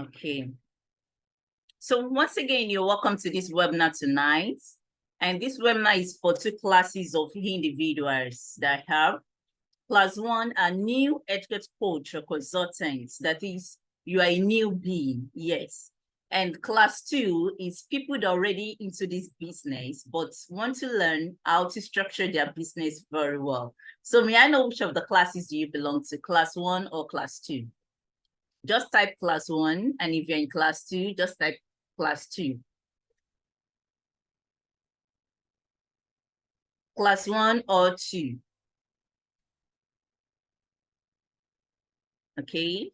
Okay. So once again, you're welcome to this webinar tonight. And this webinar is for two classes of individuals that I have. Class one are new etiquette coach or consultants. That is, you are a newbie, yes. And class two is people that are already into this business, but want to learn how to structure their business very well. So may I know which of the classes do you belong to, class one or class two? Just type class one, and if you're in class two, just type class two. Class one or two. Okay.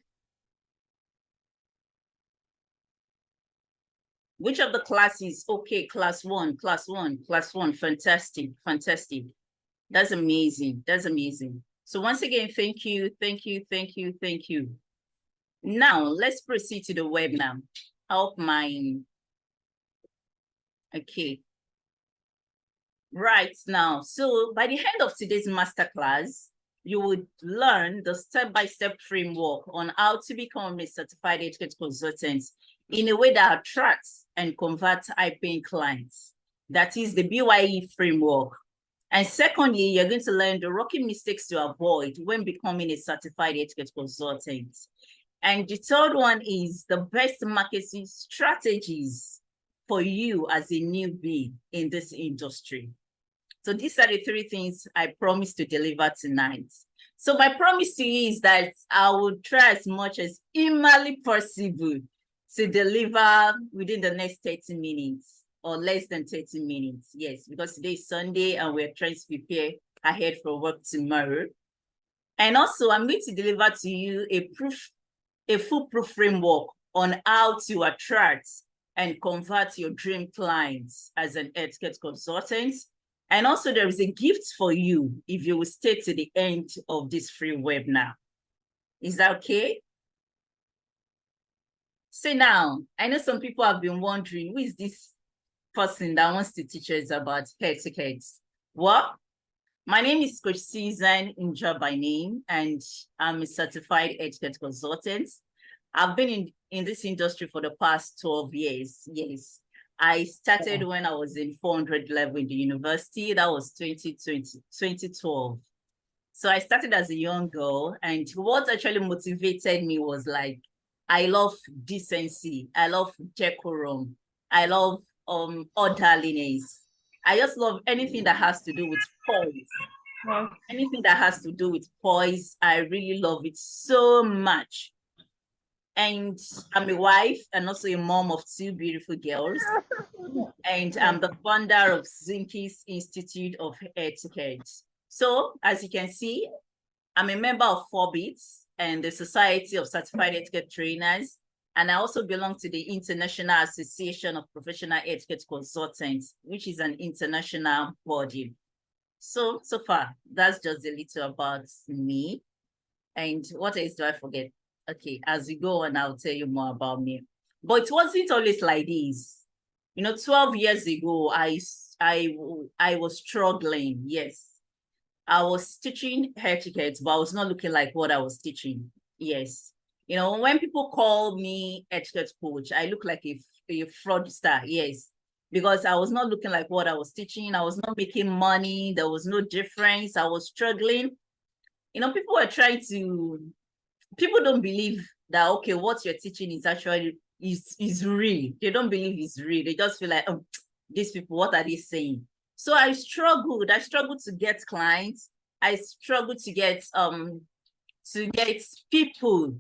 Which of the classes? Okay, class one, class one, class one. Fantastic, fantastic. That's amazing. That's amazing. So once again, thank you, thank you, thank you, thank you. Now let's proceed to the webinar. Help mine. Okay. Right now, so by the end of today's masterclass, you would learn the step-by-step framework on how to become a certified etiquette consultant in a way that attracts and converts high-paying clients. That is the BYE framework. And secondly, you're going to learn the rookie mistakes to avoid when becoming a certified etiquette consultant. And the third one is the best marketing strategies for you as a newbie in this industry. So these are the three things I promise to deliver tonight. So my promise to you is that I will try as much as humanly possible to deliver within the next 30 minutes or less than 30 minutes. Yes, because today is Sunday and we're trying to prepare ahead for work tomorrow. And also I'm going to deliver to you a foolproof framework on how to attract and convert your dream clients as an etiquette consultant. And also there is a gift for you if you will stay to the end of this free webinar. Is that okay? So now, I know some people have been wondering, who is this person that wants to teach us about etiquette? Well, my name is Coach Susan Inja by name, and I'm a certified etiquette consultant. I've been in this industry for the past 12 years. Yes. I started when I was in 400 level in the university. That was 2012. So I started as a young girl, and what actually motivated me was like, I love decency. I love decorum. I love orderliness. I just love anything that has to do with poise. Anything that has to do with poise, I really love it so much. And I'm a wife and also a mom of two beautiful girls. And I'm the founder of Zinki's Institute of Etiquette. So as you can see, I'm a member of Forbits and the Society of Certified Etiquette Trainers. And I also belong to the International Association of Professional Etiquette Consultants, which is an international body. So far, that's just a little about me. And what else do I forget? Okay, as we go on, I'll tell you more about me. But it wasn't always like this. 12 years ago, I was struggling. Yes, I was teaching etiquette, but I was not looking like what I was teaching. Yes, when people call me etiquette coach, I look like a fraudster. Yes, because I was not looking like what I was teaching. I was not making money. There was no difference. I was struggling. People were trying to people don't believe that, okay, what you're teaching is actually is real. They don't believe it's real. They just feel like, oh, these people, what are they saying? So I struggled to get clients. I struggled to get people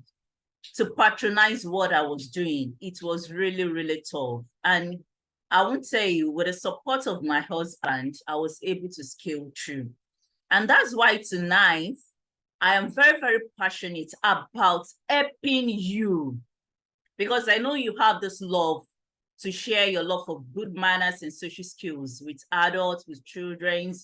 to patronize what I was doing. It was really, really tough. And I won't tell you, with the support of my husband, I was able to scale through. And that's why tonight I am very, very passionate about helping you, because I know you have this love to share your love for good manners and social skills with adults, with children,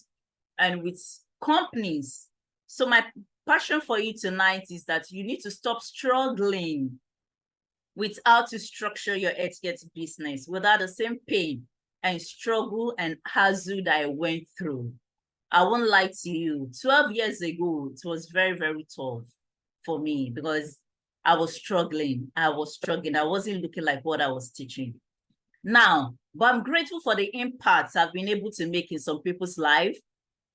and with companies. So my passion for you tonight is that you need to stop struggling with how to structure your etiquette business without the same pain and struggle and hassle that I went through. I won't lie to you. 12 years ago, it was very, very tough for me because I was struggling. I wasn't looking like what I was teaching. Now, but I'm grateful for the impacts I've been able to make in some people's life.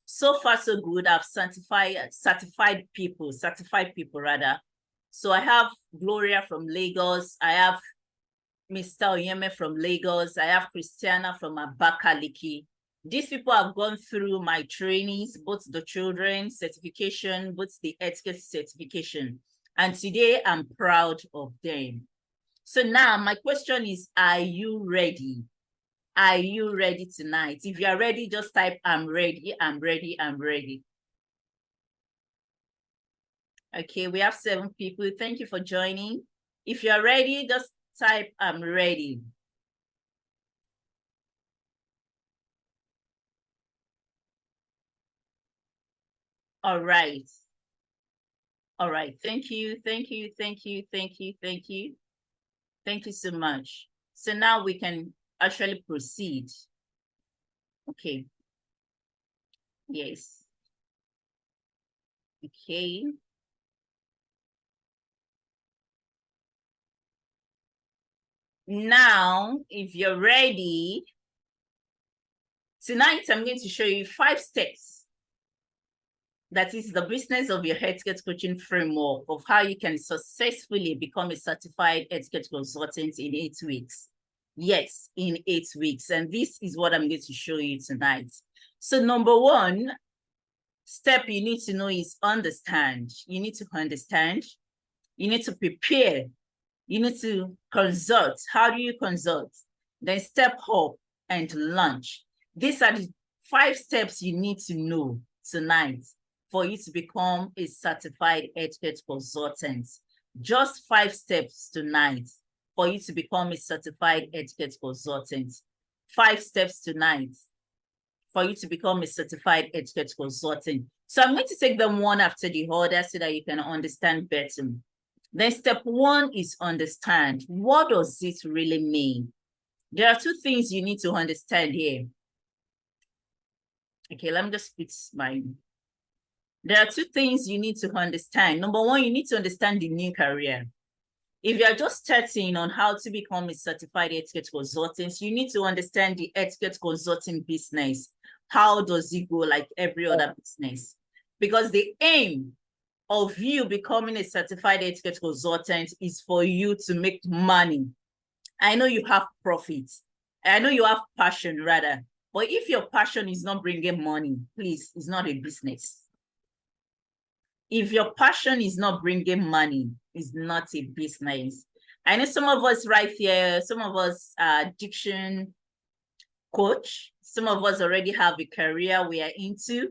So far, so good. I've certified people rather. So I have Gloria from Lagos. I have Mr. Oyeme from Lagos. I have Christiana from Abakaliki. These people have gone through my trainings, both the children certification, both the etiquette certification. And today I'm proud of them. So now my question is, are you ready? Are you ready tonight? If you are ready, just type, I'm ready, I'm ready, I'm ready. Okay, we have 7 people. Thank you for joining. If you are ready, just type, I'm ready. All right. All right. Thank you. Thank you. Thank you. Thank you. Thank you. Thank you so much. So now we can actually proceed. Okay. Yes. Okay. Now, if you're ready, tonight I'm going to show you 5 steps. That is the business of your etiquette coaching framework of how you can successfully become a certified etiquette consultant in 8 weeks. Yes, in 8 weeks. And this is what I'm going to show you tonight. So number 1 step you need to know is understand. You need to understand. You need to prepare. You need to consult. How do you consult? Then step up and launch. These are the 5 steps you need to know tonight for you to become a certified etiquette consultant. Just 5 steps tonight for you to become a certified etiquette consultant. 5 steps tonight for you to become a certified etiquette consultant. So I'm going to take them one after the other so that you can understand better. Then step 1 is understand. What does it really mean? There are 2 things you need to understand here. Okay, let me just fix mine. There are 2 things you need to understand. Number 1, you need to understand the new career. If you're just starting on how to become a certified etiquette consultant, you need to understand the etiquette consulting business. How does it go like every other business? Because the aim of you becoming a certified etiquette consultant is for you to make money. I know you have profits. I know you have passion rather. But if your passion is not bringing money, please, it's not a business. If your passion is not bringing money, it's not a business. I know some of us right here, some of us are addiction coach. Some of us already have a career we are into.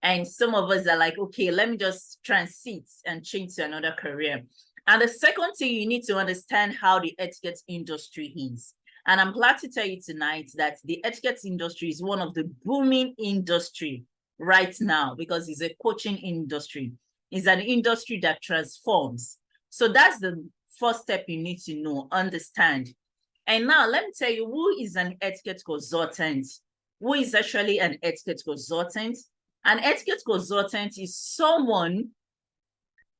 And some of us are like, okay, let me just transit and change to another career. And the second thing, you need to understand how the etiquette industry is. And I'm glad to tell you tonight that the etiquette industry is one of the booming industry right now because it's a coaching industry. It's an industry that transforms. So that's the first step you need to know, understand. And now let me tell you who is an etiquette consultant. Who is actually an etiquette consultant? An etiquette consultant is someone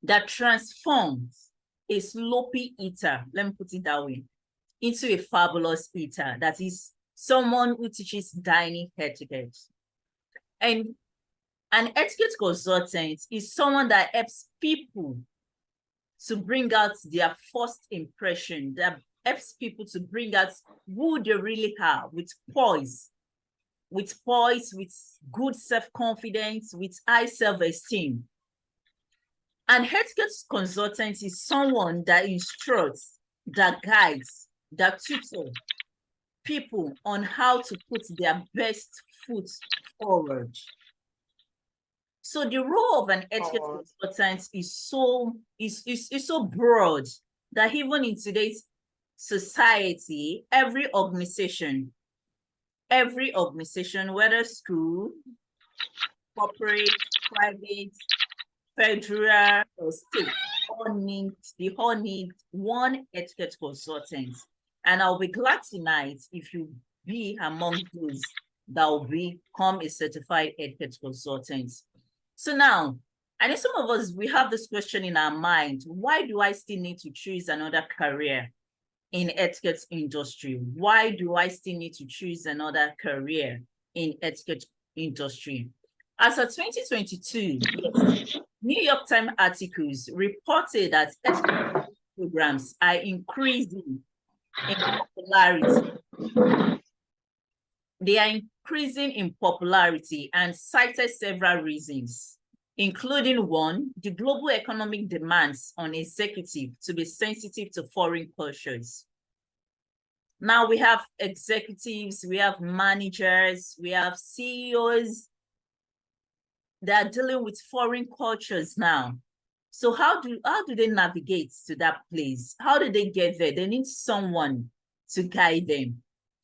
that transforms a sloppy eater, let me put it that way, into a fabulous eater. That is someone who teaches dining etiquette. And an etiquette consultant is someone that helps people to bring out their first impression, that helps people to bring out who they really are with poise, with good self-confidence, with high self-esteem. An etiquette consultant is someone that instructs, that guides, that tutors people on how to put their best foot forward. So the role of an etiquette consultant is so broad that even in today's society, every organization, whether school, corporate, private, federal, or state, they all need one etiquette consultant. And I'll be glad tonight if you be among those that will become a certified etiquette consultant. So now, And some of us, we have this question in our mind: why do I still need to choose another career in etiquette industry? Why do I still need to choose another career in etiquette industry? As of 2022, yes, New York Times articles reported that etiquette programs are increasing in popularity. They are increasing in popularity and cited several reasons, including one, the global economic demands on executives to be sensitive to foreign cultures. Now we have executives, we have managers, we have CEOs that are dealing with foreign cultures now. So how do they navigate to that place? How do they get there? They need someone to guide them.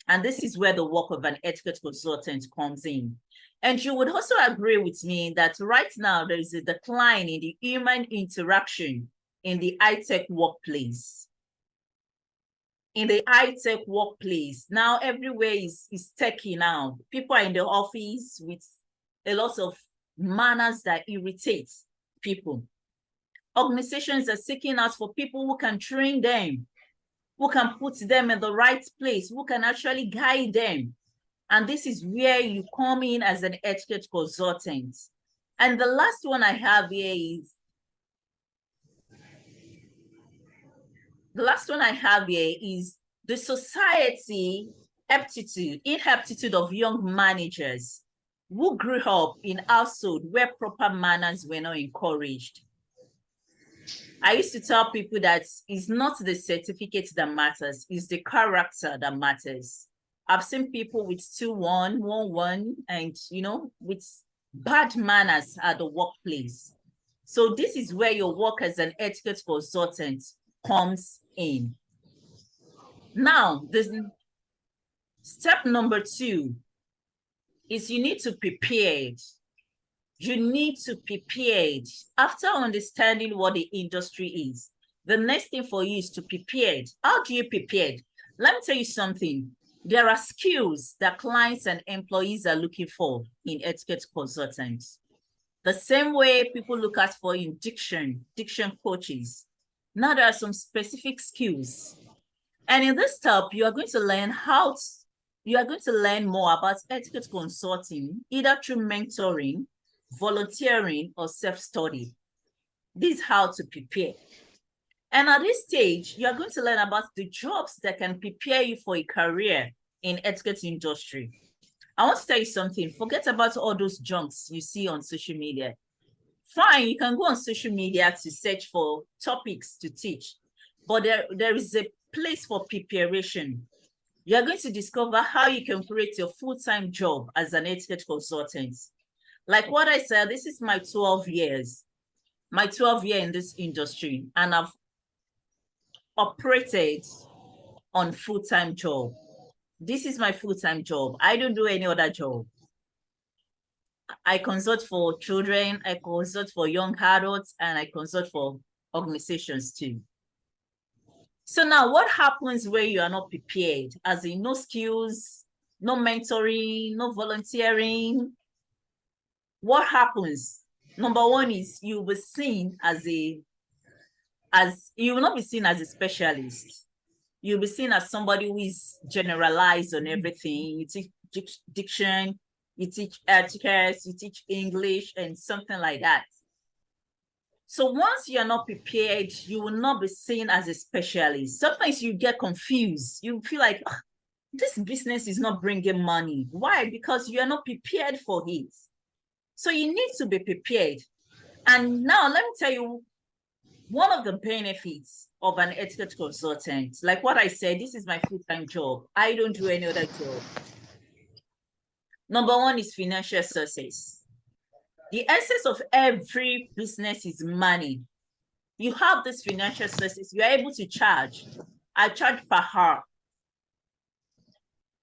And this is where the work of an etiquette consultant comes in. And you would also agree with me that right now there is a decline in the human interaction in the high-tech workplace. In the high-tech workplace, now everywhere is techy now. People are in the office with a lot of manners that irritate people. Organizations are seeking out for people who can train them, who can put them in the right place, who can actually guide them. And this is where you come in as an etiquette consultant. And the last one I have here is, the society inaptitude of young managers who grew up in households where proper manners were not encouraged. I used to tell people that it's not the certificate that matters, it's the character that matters. I've seen people with 2-1, 1-1, and with bad manners at the workplace. So this is where your work as an etiquette consultant comes in. Now, step number 2 is you need to prepare. You need to prepare. After understanding what the industry is, the next thing for you is to prepare. How do you prepare? Let me tell you something. There are skills that clients and employees are looking for in etiquette consultants. The same way people look at for in diction coaches. Now there are some specific skills. And in this step, you are going to learn more about etiquette consulting, either through mentoring, volunteering, or self-study. This is how to prepare. And at this stage, you are going to learn about the jobs that can prepare you for a career in etiquette industry. I want to tell you something. Forget about all those junks you see on social media. Fine, you can go on social media to search for topics to teach, but there is a place for preparation. You're going to discover how you can create your full-time job as an etiquette consultant. Like what I said, this is my 12 years in this industry, and I've operated on full-time job. This is my full-time job. I don't do any other job. I consult for children, I consult for young adults, and I consult for organizations too. So now what happens where you are not prepared? As in, no skills, no mentoring, no volunteering. What happens? Number one is you will be seen you will not be seen as a specialist. You'll be seen as somebody who is generalized on everything. You teach diction, you teach etiquette, you teach English, and something like that. So once you're not prepared, you will not be seen as a specialist. Sometimes you get confused. You feel like, oh, this business is not bringing money. Why? Because you are not prepared for it. So you need to be prepared. And now let me tell you one of the benefits of an etiquette consultant. Like what I said, this is my full-time job. I don't do any other job. Number one is financial success. The essence of every business is money. You have this financial success, you are able to charge. I charge per hour.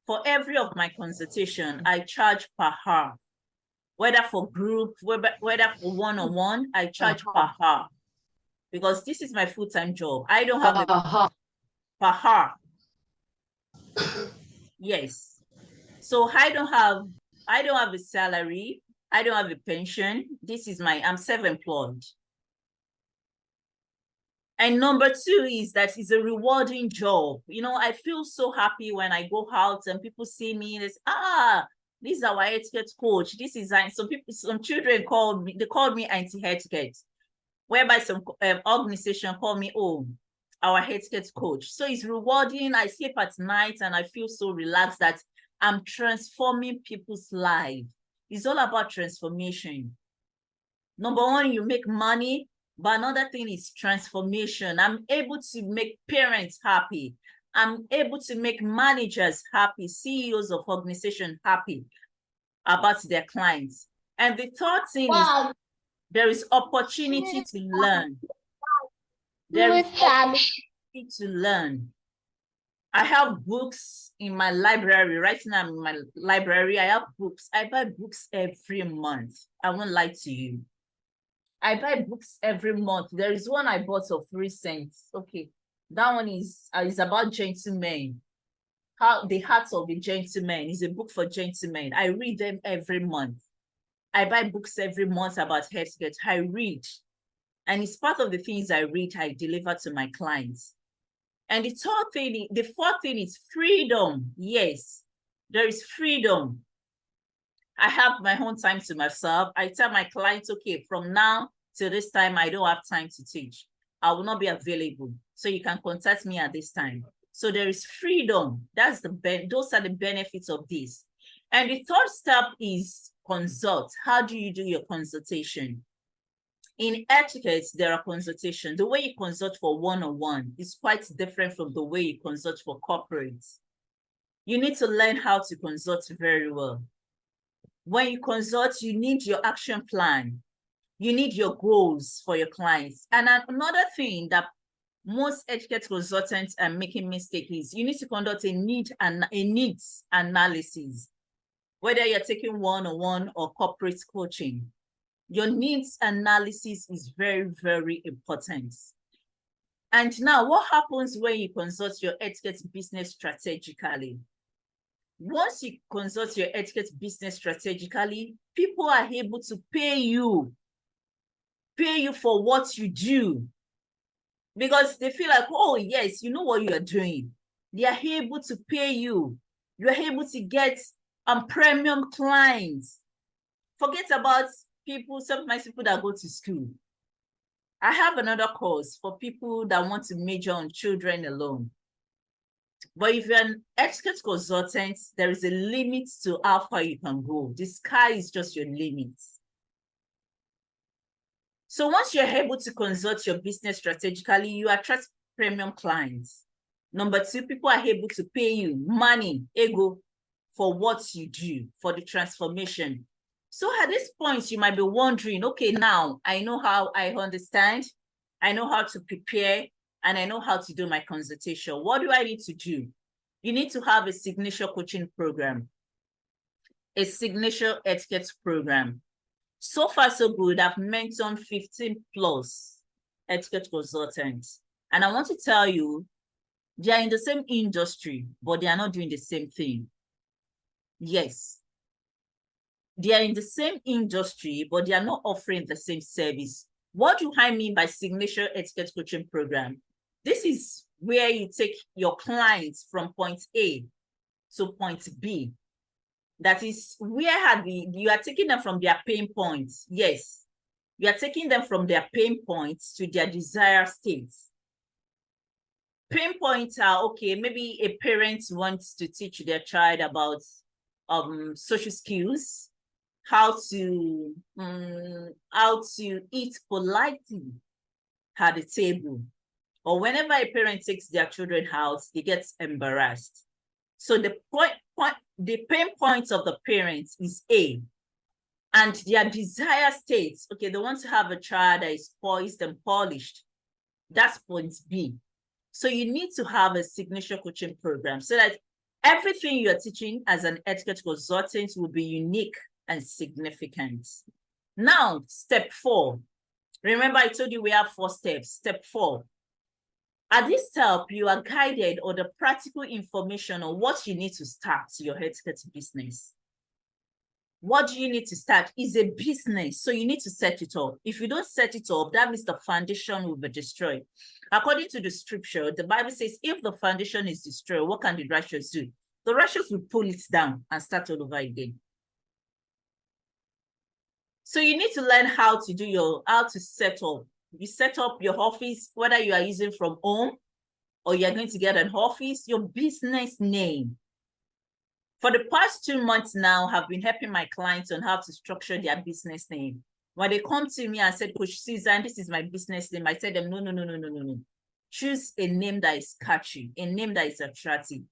For every of my consultation, I charge per hour. Whether for group, whether for one-on-one, I charge per hour. Because this is my full-time job. I don't have per hour. Yes. So I don't have a salary. I don't have a pension. I'm self-employed. And number two is that it's a rewarding job. You know, I feel so happy when I go out and people see me. They say, this is our etiquette coach. This is some children called me Auntie Etiquette, whereby some organization call me, our etiquette coach. So it's rewarding. I sleep at night and I feel so relaxed that I'm transforming people's life. It's all about transformation. Number one, you make money. But another thing is transformation. I'm able to make parents happy. I'm able to make managers happy, CEOs of organizations happy about their clients. And the third thing is there is opportunity to learn. There is opportunity to learn. I have books in my library. Right now I'm in my library. I have books. I buy books every month. I won't lie to you. I buy books every month. There is one I bought of recent. Okay, that one is about gentlemen. How the Heart of a Gentleman is a book for gentlemen. I read them every month. I buy books every month about etiquette. I read, and it's part of the things I read. I deliver to my clients. And the fourth thing is freedom. Yes, there is freedom. I have my own time to myself. I tell my clients, okay, from now till this time, I don't have time to teach. I will not be available. So you can contact me at this time. So there is freedom. Those are the benefits of this. And the third step is consult. How do you do your consultation? In etiquette, there are consultations. The way you consult for one-on-one is quite different from the way you consult for corporates. You need to learn how to consult very well. When you consult, you need your action plan. You need your goals for your clients. And another thing that most etiquette consultants are making mistake is you need to conduct a needs analysis, whether you're taking one-on-one or corporate coaching. Your needs analysis is very, very important. And now, what happens when you consult your etiquette business strategically? Once you consult your etiquette business strategically, people are able to pay you for what you do, because they feel like, oh yes, you know what you are doing. They are able to pay you. You are able to get premium clients. Forget about sometimes people that go to school. I have another course for people that want to major on children alone. But if you're an etiquette consultant, there is a limit to how far you can go. The sky is just your limit. So once you're able to consult your business strategically, you attract premium clients. Number two, people are able to pay you money, ego, for what you do, for the transformation. So at this point, you might be wondering, okay, now I know how I understand, I know how to prepare, and I know how to do my consultation. What do I need to do? You need to have a signature coaching program, a signature etiquette program. So far, so good. I've mentored 15 plus etiquette consultants. And I want to tell you, they are in the same industry, but they are not doing the same thing. Yes. They are in the same industry, but they are not offering the same service. What do I mean by signature etiquette coaching program? This is where you take your clients from point A to point B. That is where you are taking them from their pain points. Yes, you are taking them from their pain points to their desired states. Pain points are, okay, maybe a parent wants to teach their child about social skills, how to eat politely at the table. Or whenever a parent takes their children out, they get embarrassed. So the pain points of the parents is A, and their desire states, okay, they want to have a child that is poised and polished. That's point B. So you need to have a signature coaching program so that everything you're teaching as an etiquette consultant will be unique and significant. Now, step 4. Remember, I told you we have 4 steps. Step 4. At this step, you are guided on the practical information on what you need to start your etiquette business. What do you need to start? Is a business. So you need to set it up. If you don't set it up, that means the foundation will be destroyed. According to the scripture, the Bible says, if the foundation is destroyed, what can the righteous do? The righteous will pull it down and start all over again. So you need to learn how to set up. You set up your office, whether you are using from home or you're going to get an office, your business name. For the past 2 months now, I've been helping my clients on how to structure their business name. When they come to me and said, Coach Susan, this is my business name, I said them, no. Choose a name that is catchy, a name that is attractive.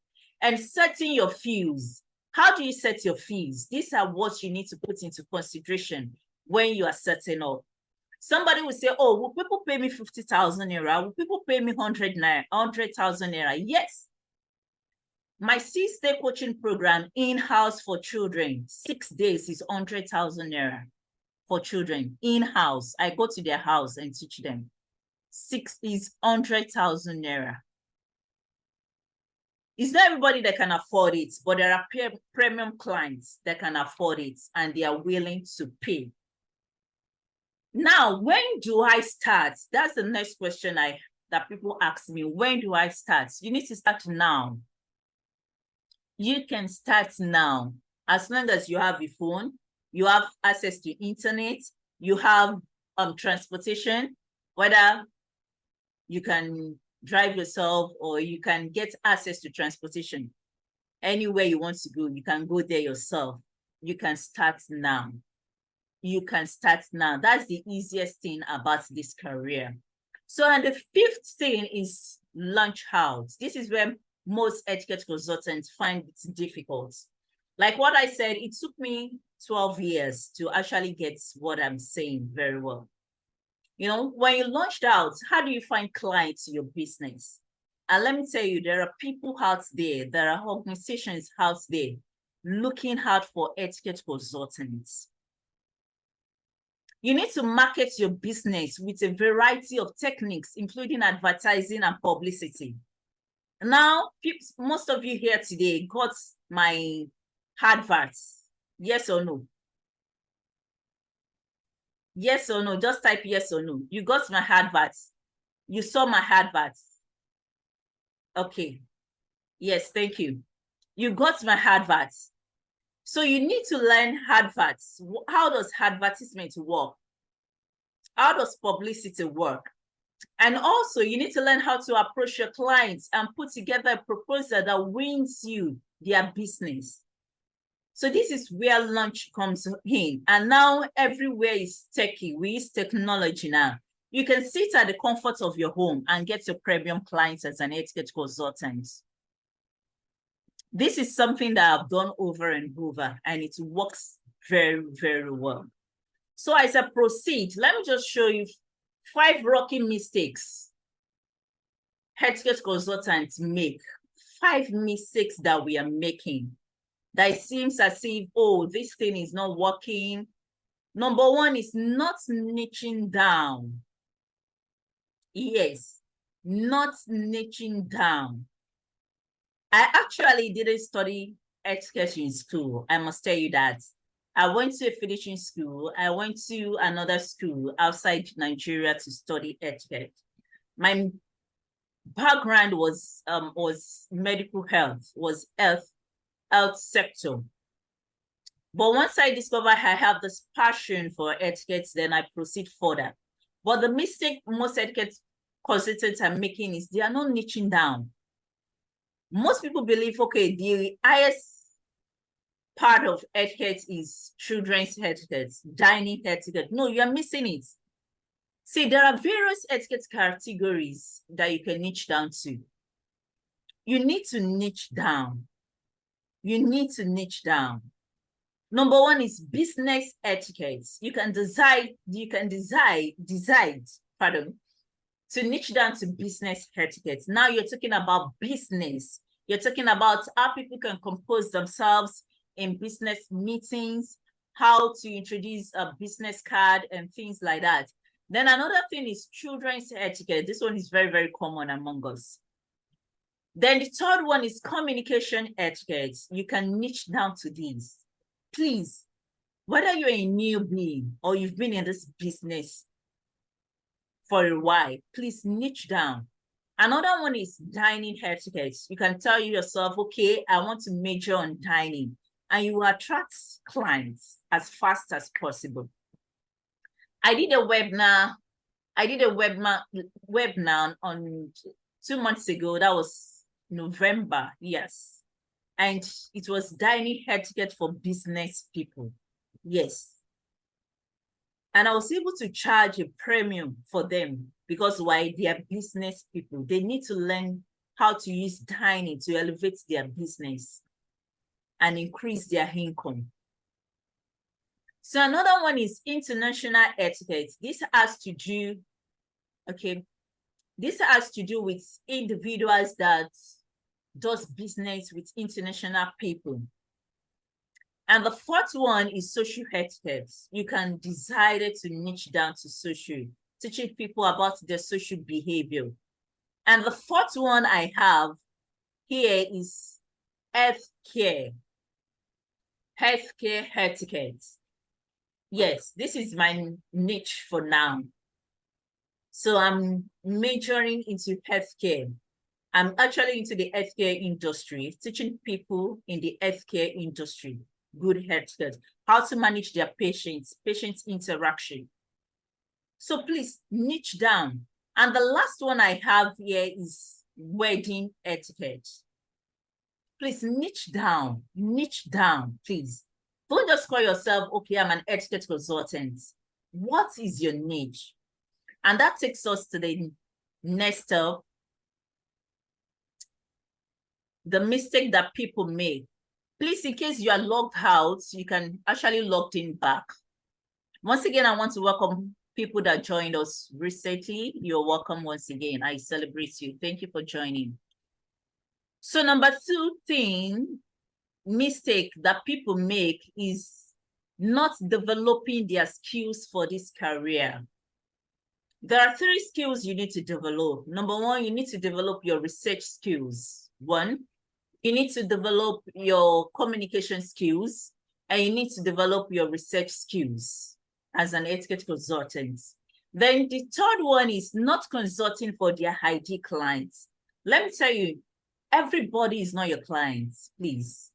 And setting your fees. How do you set your fees? These are what you need to put into consideration when you are setting up. Somebody will say, oh, will people pay me 50,000 naira? Will people pay me 100,000 naira? Yes. My 6-day coaching program in-house for children, 6 days is 100,000 naira for children in-house. I go to their house and teach them. 6 is 100,000 naira. It's not everybody that can afford it, but there are premium clients that can afford it and they are willing to pay. Now, when do I start? That's the next question that people ask me. When do I start? You need to start now. You can start now. As long as you have a phone, you have access to internet, you have transportation, whether you can drive yourself or you can get access to transportation. Anywhere you want to go, you can go there yourself. You can start now. You can start now. That's the easiest thing about this career. So, and the 5th thing is launch out. This is where most etiquette consultants find it difficult. Like what I said, it took me 12 years to actually get what I'm saying very well. You know, when you launched out, how do you find clients to your business? And let me tell you, there are people out there, there are organizations out there looking out for etiquette consultants. You need to market your business with a variety of techniques, including advertising and publicity. Now, most of you here today got my adverts. Yes or no? Yes or no? Just type yes or no. You got my adverts. You saw my adverts. Okay. Yes, thank you. You got my adverts. So you need to learn adverts. How does advertisement work? How does publicity work? And also, you need to learn how to approach your clients and put together a proposal that wins you their business. So this is where launch comes in. And now everywhere is techie. We use technology now. You can sit at the comfort of your home and get your premium clients as an etiquette consultant. This is something that I've done over and over, and it works very, very well. So as I proceed, let me just show you 5 rookie mistakes etiquette consultants make. 5 mistakes that we are making. That it seems as if, oh, this thing is not working. Number 1 is not niching down. Yes, not niching down. I actually didn't study etiquette in school. I must tell you that. I went to a finishing school. I went to another school outside Nigeria to study etiquette. My background was medical health, was health sector. But once I discovered I have this passion for etiquette, then I proceed further. But the mistake most etiquette consultants are making is they are not niching down. Most people believe, okay, the highest part of etiquette is children's etiquette, dining etiquette. No, you are missing it. See, there are various etiquette categories that you can niche down to. You need to niche down. You need to niche down. Number 1 is business etiquette. You can decide, to niche down to business etiquette. Now you're talking about business. You're talking about how people can compose themselves in business meetings, how to introduce a business card and things like that. Then another thing is children's etiquette. This one is very, very common among us. Then the 3rd one is communication etiquette. You can niche down to these. Please, Whether you're a newbie or you've been in this business for a while, please niche down. Another one is dining etiquette. You can tell yourself, okay, I want to major on dining, and you will attract clients as fast as possible. I did a webinar on 2 months ago. That was November, yes. And it was dining etiquette for business people. Yes. And I was able to charge a premium for them because why? They are business people. They need to learn how to use dining to elevate their business and increase their income. So another one is international etiquette. This has to do with individuals that does business with international people. And the fourth one is social etiquette. You can decide to niche down to social, teaching people about their social behavior. And the fourth one I have here is healthcare etiquette. Yes, this is my niche for now. So I'm majoring into healthcare. I'm actually into the healthcare industry, teaching people in the healthcare industry good healthcare, how to manage their patient interaction. So please niche down. And the last one I have here is wedding etiquette. Please niche down, please. Don't just call yourself, okay, I'm an etiquette consultant. What is your niche? And that takes us to the next step. The mistake that people make. Please, in case you are logged out, you can actually log in back. Once again, I want to welcome people that joined us recently. You're welcome once again. I celebrate you. Thank you for joining. So number 2 mistake that people make is not developing their skills for this career. There are 3 skills you need to develop. Number 1, you need to develop your research skills. 1, you need to develop your communication skills, and you need to develop your research skills as an etiquette consultant. Then the 3rd one is not consulting for their ID clients. Let me tell you, everybody is not your client, please.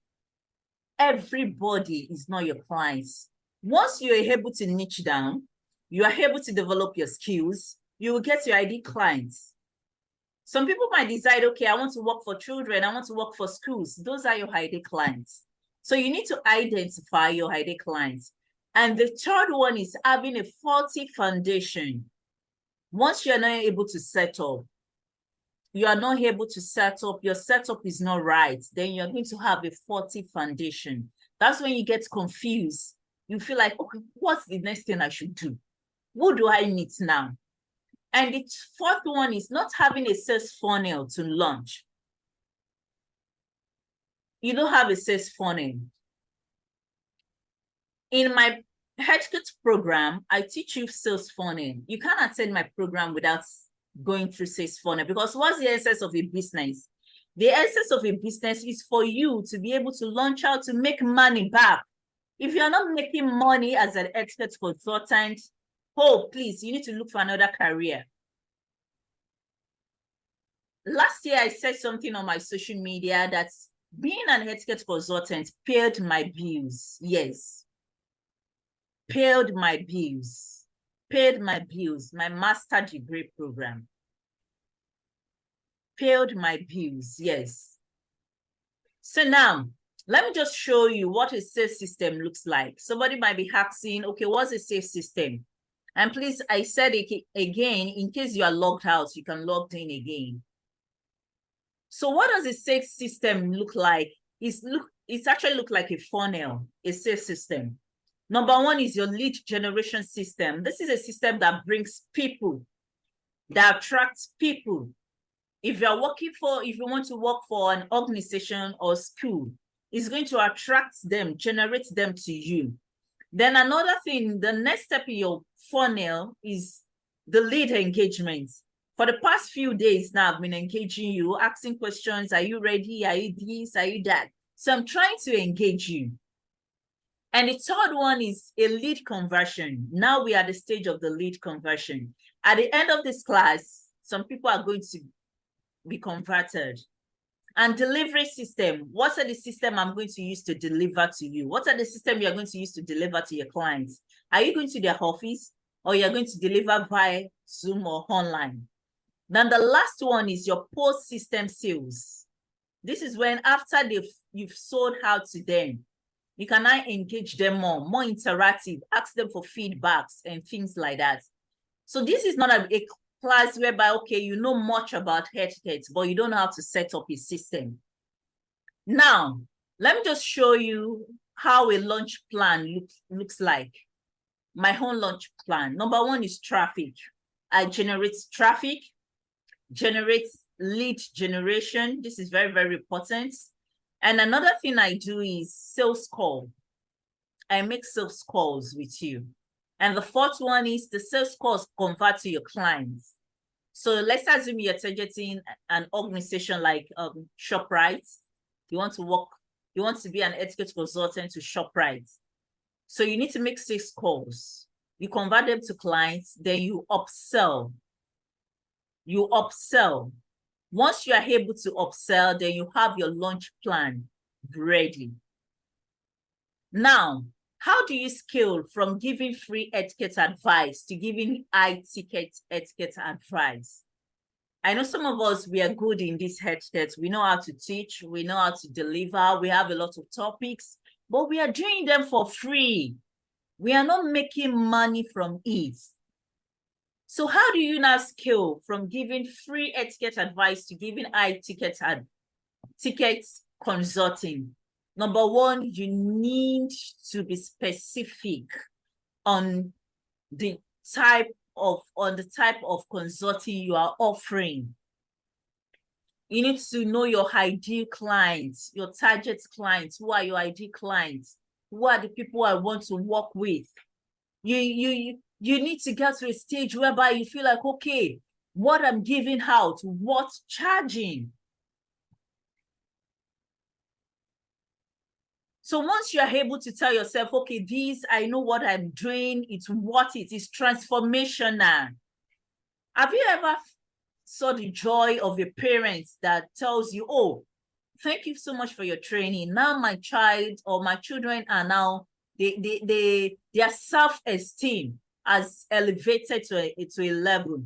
Everybody is not your client. Once you are able to niche down, you are able to develop your skills, you will get your ID clients. Some people might decide, okay, I want to work for children, I want to work for schools. Those are your ID clients. So you need to identify your ID clients. And the 3rd one is having a faulty foundation. Once you're not able to set up, your setup is not right, then you're going to have a faulty foundation. That's when you get confused. You feel like, okay, what's the next thing I should do? Who do I meet now? And the 4th one is not having a sales funnel to launch. You don't have a sales funnel. In my etiquette program, I teach you sales funnel. You can't attend my program without going through sales funnel, because what's the essence of a business? The essence of a business is for you to be able to launch out to make money back. If you're not making money as an etiquette consultant, oh, please, you need to look for another career. Last year, I said something on my social media that being an etiquette consultant paid my bills. Yes. Paid my bills. Paid my bills. My master degree program. Paid my bills. Yes. So now, let me just show you what a sales system looks like. Somebody might be asking, okay, what's a sales system? And please, I said it again, in case you are logged out, you can log in again. So what does a sales system look like? It's actually look like a funnel, a sales system. Number 1 is your lead generation system. This is a system that brings people, that attracts people. If you want to work for an organization or school, it's going to attract them, generate them to you. Then another thing, the next step in your funnel is the lead engagement. For the past few days now, I've been engaging you, asking questions. Are you ready? Are you this? Are you that? So I'm trying to engage you. And the third one is a lead conversion. Now we are at the stage of the lead conversion. At the end of this class, some people are going to be converted. And delivery system, what are the system I'm going to use to deliver to you? What are the system you're going to use to deliver to your clients? Are you going to their office, or you're going to deliver via Zoom or online? Then the last one is your post-system sales. This is when after you've sold out to them, you can now engage them more interactive, ask them for feedbacks and things like that. So this is not a class whereby, okay, you know much about etiquette, but you don't know how to set up a system. Now, let me just show you how a launch plan looks like. My own launch plan. Number one is traffic. I generate traffic, generate lead generation. This is very, very important. And another thing I do is sales call. I make sales calls with you. And the fourth one is the sales calls convert to your clients. So let's assume you're targeting an organization like ShopRite. You want to be an etiquette consultant to ShopRite. So you need to make 6 calls. You convert them to clients, then you upsell. You upsell. Once you are able to upsell, then you have your launch plan ready. Now, how do you scale from giving free etiquette advice to giving high-ticket etiquette advice? I know some of us, we are good in this etiquette. We know how to teach. We know how to deliver. We have a lot of topics, but we are doing them for free. We are not making money from it. So how do you now scale from giving free etiquette advice to giving high-ticket ticket consulting? Number one, you need to be specific on the type of consulting you are offering. You need to know your ideal clients, your target clients. Who are your ideal clients? Who are the people I want to work with? You need to get to a stage whereby you feel like, okay, what I'm giving out, what's charging? So once you are able to tell yourself, okay, I know what I'm doing, it's what it is, transformational. Have you ever saw the joy of your parents that tells you, oh, thank you so much for your training. Now my child or my children are now, their self-esteem has elevated to a level.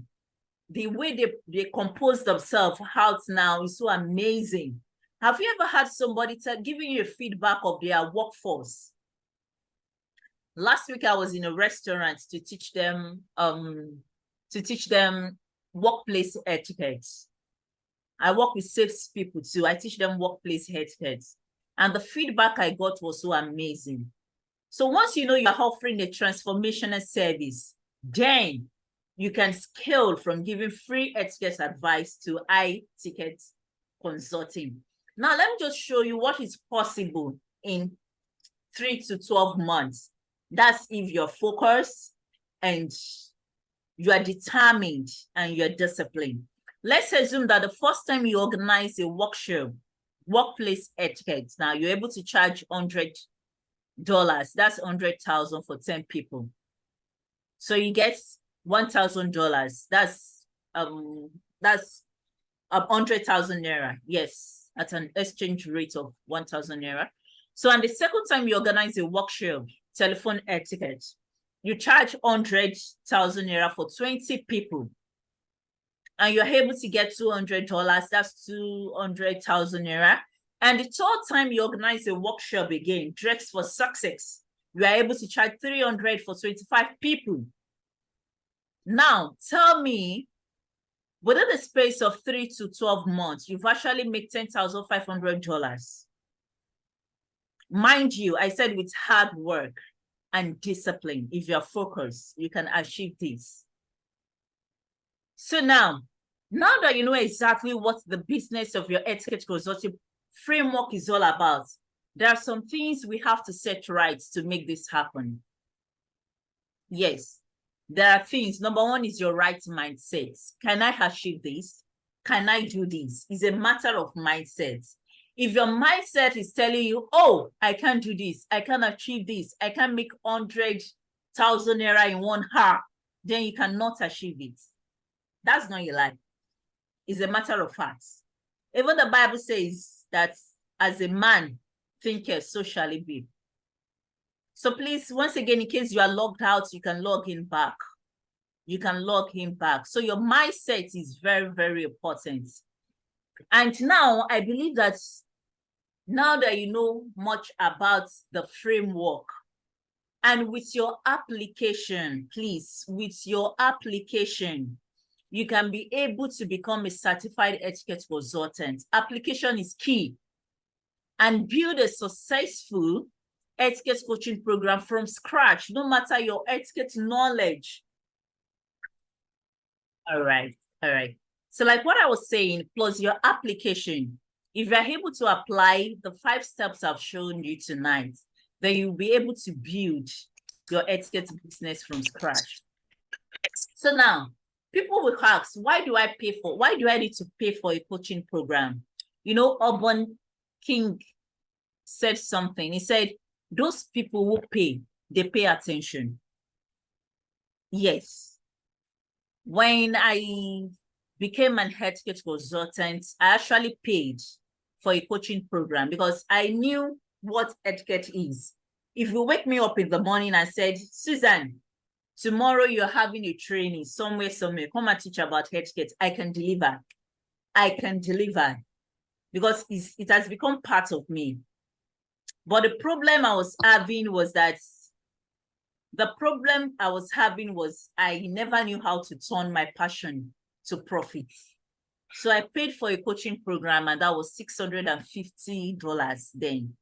The way they compose themselves out now is so amazing. Have you ever had somebody giving you a feedback of their workforce? Last week, I was in a restaurant to teach them workplace etiquette. I work with sales people too. I teach them workplace etiquette. And the feedback I got was so amazing. So once you know you're offering a transformational service, then you can scale from giving free etiquette advice to high-ticket consulting. Now, let me just show you what is possible in 3 to 12 months. That's if you're focused and you are determined and you're disciplined. Let's assume that the first time you organize a workshop, workplace etiquette, now you're able to charge $100. That's $100,000 for 10 people. So you get $1,000. That's 100,000 naira. Yes, at an exchange rate of 1,000 naira. So on the second time you organize a workshop, telephone etiquette, you charge 100,000 naira for 20 people. And you're able to get $200. That's 200,000 naira. And the third time you organize a workshop again, Dress for Success, you are able to charge 300 for 25 people. Now, tell me, within the space of 3 to 12 months, you've actually made $10,500. Mind you, I said with hard work and discipline, if you're focused, you can achieve this. So now that you know exactly what the business of your etiquette consulting framework is all about, there are some things we have to set right to make this happen. Yes, there are things. Number one is your right mindset. Can I achieve this? Can I do this? It's a matter of mindset. If your mindset is telling you, oh, I can't do this, I can't achieve this, I can't make 100,000 naira in 1 hour, then you cannot achieve it. That's not your life. It's a matter of fact. Even the Bible says that as a man thinketh, so shall it be. So please, once again, in case you are logged out, you can log in back. You can log him back. So your mindset is very, very important. And now I believe that now that you know much about the framework, and with your application, please, with your application, you can be able to become a certified etiquette consultant. Application is key. And build a successful etiquette coaching program from scratch, no matter your etiquette knowledge. All right. So like what I was saying, plus your application, if you're able to apply the 5 steps I've shown you tonight, then you'll be able to build your etiquette business from scratch. So now, people will ask, why do I need to pay for a coaching program? You know, Urban King said something. He said, those people who pay, they pay attention. Yes. When I became an etiquette consultant, I actually paid for a coaching program because I knew what etiquette is. If you wake me up in the morning and said, Susan, tomorrow you're having a training somewhere, come and teach about etiquette, I can deliver. Because it has become part of me. But the problem I was having was I never knew how to turn my passion to profit. So I paid for a coaching program, and that was $650 then.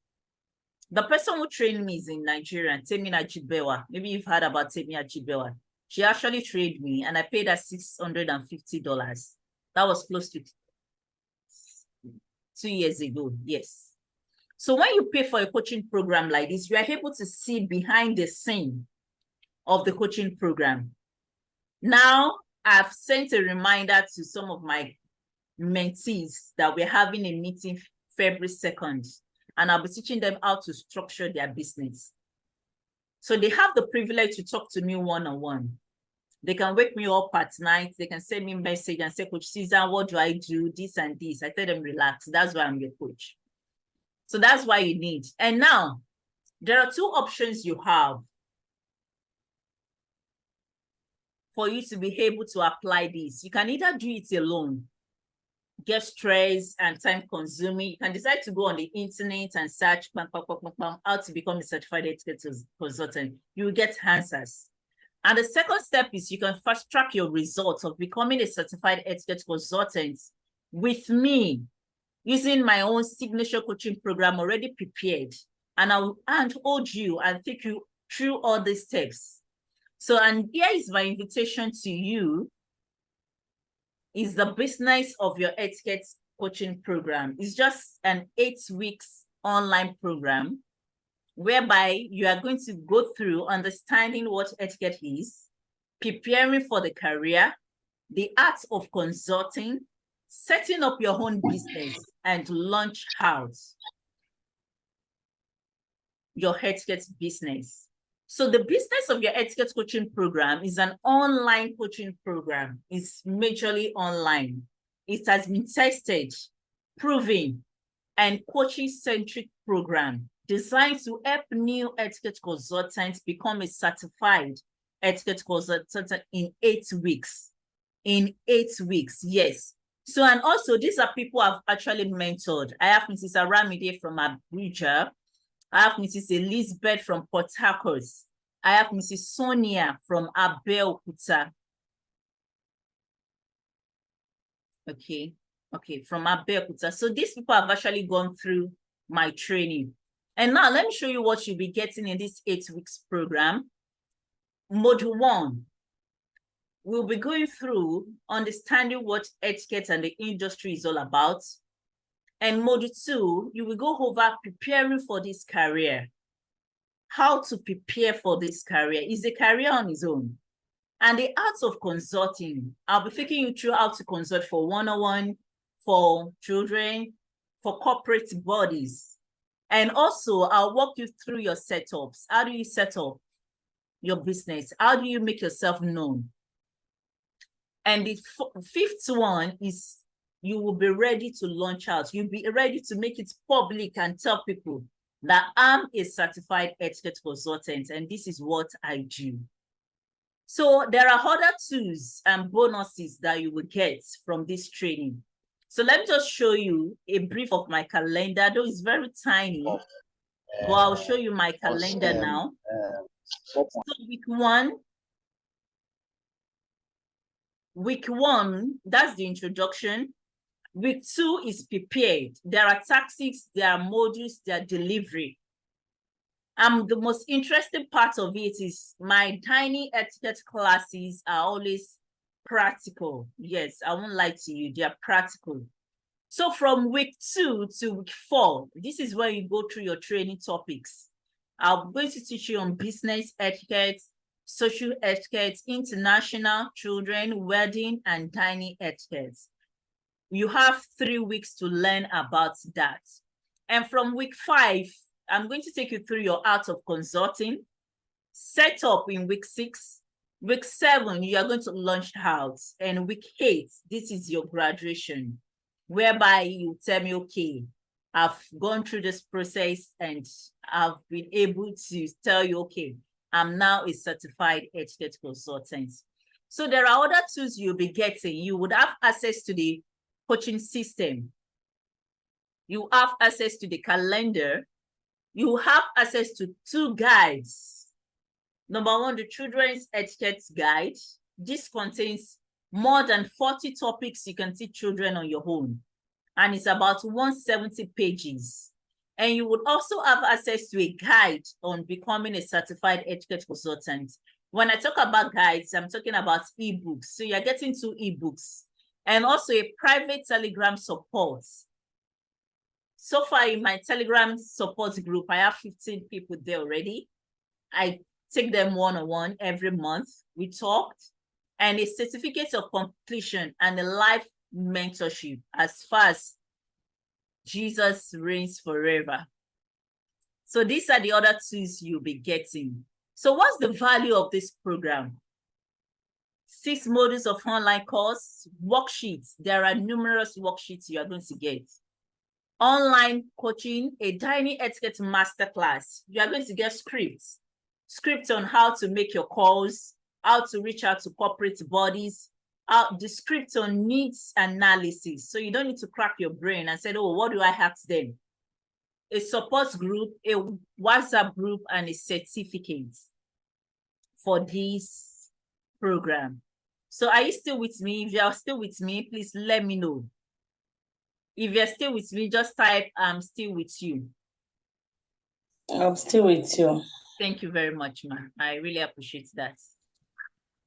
The person who trained me is in Nigeria, Temi Ajibewa. Maybe you've heard about Temi Ajibewa. She actually trained me, and I paid her $650. That was close to 2 years ago, yes. So when you pay for a coaching program like this, you are able to see behind the scene of the coaching program. Now, I've sent a reminder to some of my mentees that we're having a meeting February 2nd, and I'll be teaching them how to structure their business. So they have the privilege to talk to me one-on-one. They can wake me up at night. They can send me a message and say, Coach Caesar, what do I do? This and this. I tell them, relax. That's why I'm your coach. So that's why you need. And now, there are 2 options you have for you to be able to apply this. You can either do it alone, get stressed and time consuming. You can decide to go on the internet and search how to become a certified etiquette consultant. You will get answers. And the second step is you can fast track your results of becoming a certified etiquette consultant with me, using my own signature coaching program already prepared. And I will hold you and take you through all these steps. So, and here is my invitation to you, is the business of your etiquette coaching program. It's just an 8 weeks online program whereby you are going to go through understanding what etiquette is, preparing for the career, the art of consulting, setting up your own business, and launch out your etiquette business. So the business of your etiquette coaching program is an online coaching program. It's majorly online. It has been tested, proven, and coaching-centric program designed to help new etiquette consultants become a certified etiquette consultant in 8 weeks. In 8 weeks, yes. So, and also these are people I've actually mentored. I have Mrs. Aramide from Abuja. I have Mrs. Elizabeth from Port Harcourt. I have Mrs. Sonia from Abeokuta. Okay, from Abeokuta. So these people have actually gone through my training. And now let me show you what you'll be getting in this 8 weeks program. Module 1, we'll be going through understanding what etiquette and the industry is all about. And module 2, you will go over preparing for this career. How to prepare for this career is a career on its own. And the art of consulting, I'll be taking you through how to consult for one-on-one, for children, for corporate bodies. And also, I'll walk you through your setups. How do you set up your business? How do you make yourself known? And the fifth one is you will be ready to launch out. You'll be ready to make it public and tell people that I'm a certified etiquette consultant and this is what I do. So there are other tools and bonuses that you will get from this training. So let me just show you a brief of my calendar, though it's very tiny, but I'll show you my calendar now. So week one, that's the introduction. Week two is prepared. There are tactics, there are modules, there are delivery. The most interesting part of it is my tiny etiquette classes are always practical. Yes, I won't lie to you, they are practical. So from week 2 to week 4, this is where you go through your training topics. I'm going to teach you on business etiquette, social etiquette, international, children, wedding, and tiny etiquette. You have 3 weeks to learn about that. And from week 5, I'm going to take you through your art of consulting, set up in week 6. Week 7, you are going to launch out. And week 8, this is your graduation, whereby you tell me, okay, I've gone through this process and I've been able to tell you, okay, I'm now a certified etiquette consultant. So there are other tools you'll be getting. You would have access to the coaching system. You have access to the calendar. You have access to 2 guides. Number 1, the Children's Etiquette Guide. This contains more than 40 topics you can teach children on your own. And it's about 170 pages. And you would also have access to a guide on becoming a certified etiquette consultant. When I talk about guides, I'm talking about ebooks. So you're getting 2 ebooks and also a private Telegram support. So far in my Telegram support group, I have 15 people there already. I take them one-on-one every month. We talked, and a certificate of completion and a life mentorship as far as Jesus reigns forever. So these are the other tools you'll be getting. So what's the value of this program? 6 modules of online course, worksheets. There are numerous worksheets you are going to get. Online coaching, a tiny etiquette masterclass. You are going to get scripts on how to make your calls, how to reach out to corporate bodies, the script on needs analysis. So you don't need to crack your brain and say, oh, what do I ask them? A support group, a WhatsApp group, and a certificate for this program. So are you still with me? If you are still with me, please let me know. If you're still with me, just type, I'm still with you. I'm still with you. Thank you very much, ma. I really appreciate that.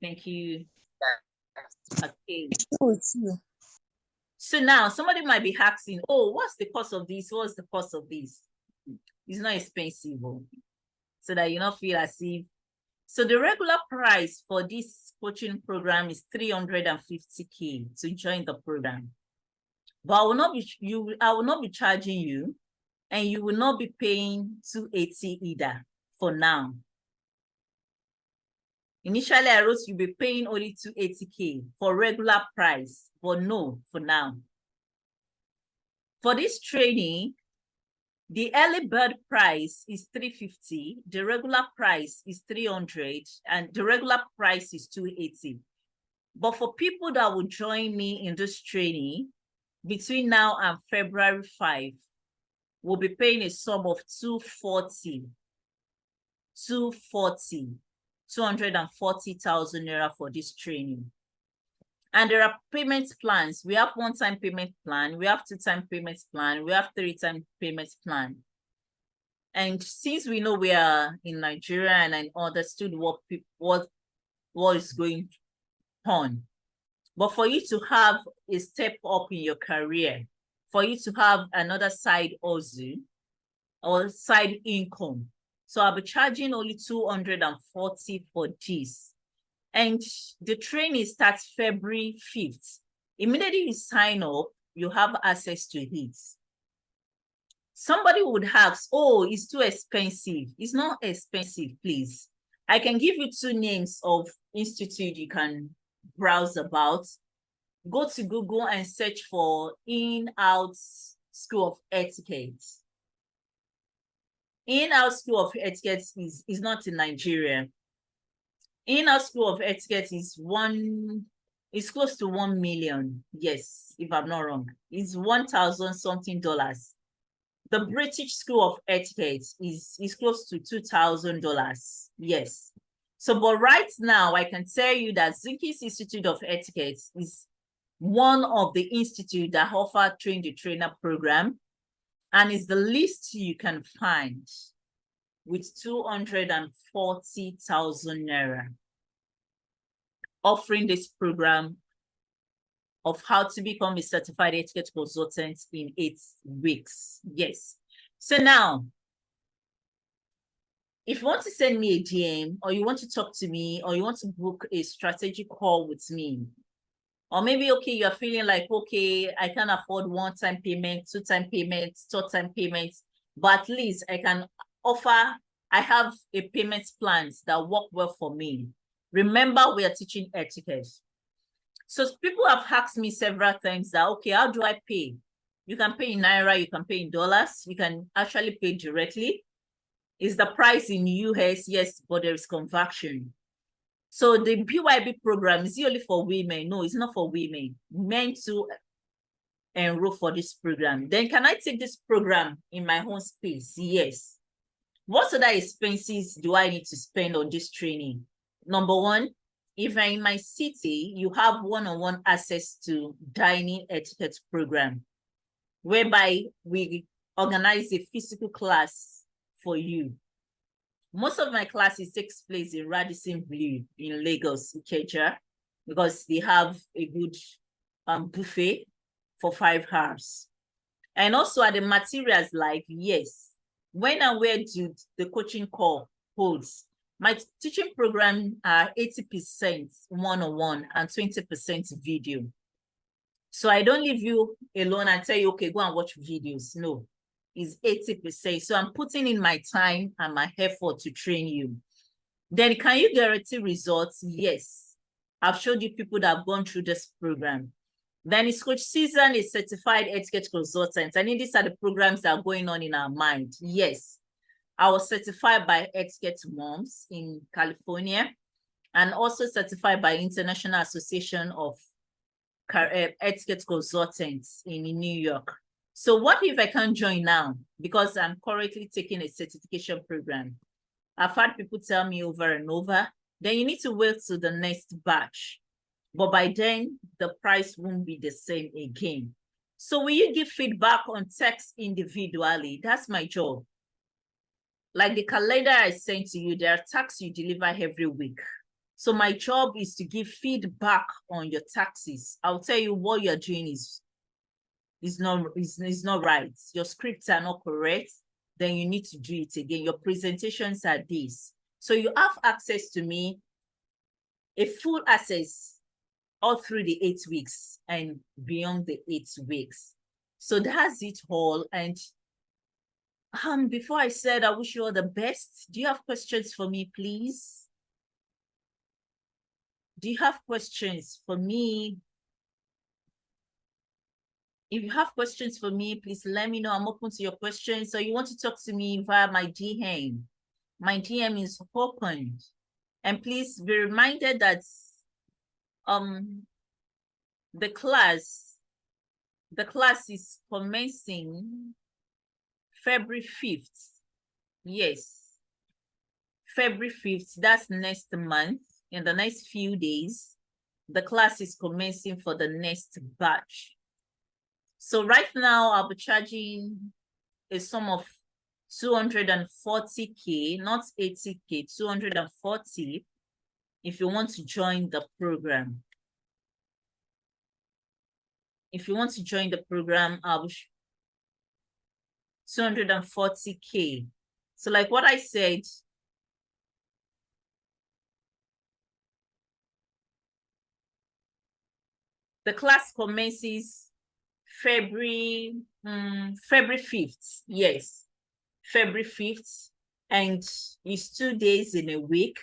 Thank you. Okay. With you. So now somebody might be asking, oh, what's the cost of this? What's the cost of this? It's not expensive, so that you not feel as if. So the regular price for this coaching program is 350K to join the program. But I will not be charging you, and you will not be paying 280 either for now. Initially, I wrote you'll be paying only 280K for regular price, but no, for now. For this training, the early bird price is 350, the regular price is 300, and the regular price is 280. But for people that will join me in this training, between now and February 5, we'll be paying a sum of 240,000 naira for this training. And there are payment plans. We have 1-time payment plan, we have 2-time payment plan, we have 3-time payment plan. And since we know we are in Nigeria and I understood what is going on, but for you to have a step up in your career, for you to have another side hustle or side income, so I'll be charging only 240 for this. And the training starts February 5th. Immediately you sign up, you have access to it. Somebody would ask, oh, it's too expensive. It's not expensive, please. I can give you 2 names of institute you can browse about. Go to Google and search for In-Out School of Etiquette. In-Out School of Etiquette is not in Nigeria. In-Out School of Etiquette is close to 1 million. Yes, if I'm not wrong. It's 1,000 something dollars. The British School of Etiquette is close to $2,000. Yes. So, but right now, I can tell you that Zinki's Institute of Etiquette is one of the institutes that offer train the trainer program, and is the least you can find with 240,000 naira, offering this program of how to become a certified etiquette consultant in 8 weeks. Yes. So now, if you want to send me a DM, or you want to talk to me, or you want to book a strategic call with me, or maybe, okay, you're feeling like, okay, I can afford 1-time payment, 2-time payment, 3rd-time payment, but at least I can offer, I have a payment plans that work well for me. Remember, we are teaching etiquette. So people have asked me several times that, okay, how do I pay? You can pay in Naira, you can pay in dollars, you can actually pay directly. Is the price in US? Yes, but there is conversion. So the BYB program, is it only for women? No, it's not for women. Men to enroll for this program. Then can I take this program in my own space? Yes. What other expenses do I need to spend on this training? Number one, if I'm in my city, you have one-on-one access to dining etiquette program, whereby we organize a physical class for you. Most of my classes takes place in Radisson Blue in Lagos, Ikeja, because they have a good buffet for 5 hours. And also at the materials, like, yes, when and where do the coaching call holds? My teaching program are 80% one-on-one and 20% video. So I don't leave you alone and tell you, okay, go and watch videos. No, it's 80%. So I'm putting in my time and my effort to train you. Then can you guarantee results? Yes. I've showed you people that have gone through this program. Then is Coach Susan a certified etiquette consultant? I mean, these are the programs that are going on in our mind. Yes. I was certified by Etiquette Moms in California, and also certified by International Association of Etiquette Consultants in New York. So what if I can't join now? Because I'm currently taking a certification program. I've had people tell me over and over, then you need to wait till the next batch. But by then, the price won't be the same again. So will you give feedback on text individually? That's my job. Like the calendar I sent to you, there are tasks you deliver every week. So my job is to give feedback on your taxes. I'll tell you what you're doing is not right. Your scripts are not correct. Then you need to do it again. Your presentations are this. So you have access to me, a full access all through the 8 weeks and beyond the 8 weeks. So that's it all. And before I said I wish you all the best, do you have questions for me, please? Do you have questions for me? If you have questions for me, please let me know. I'm open to your questions. So you want to talk to me via my DM. My DM is open. And please be reminded that the class is commencing February 5th. Yes, February 5th. That's next month. In the next few days, the class is commencing for the next batch. So right now, I'll be charging a sum of 240K, not 80K, 240 if you want to join the program. If you want to join the program, I'll be 240K. So like what I said, the class commences February 5th. Yes, February 5th. And it's 2 days in a week.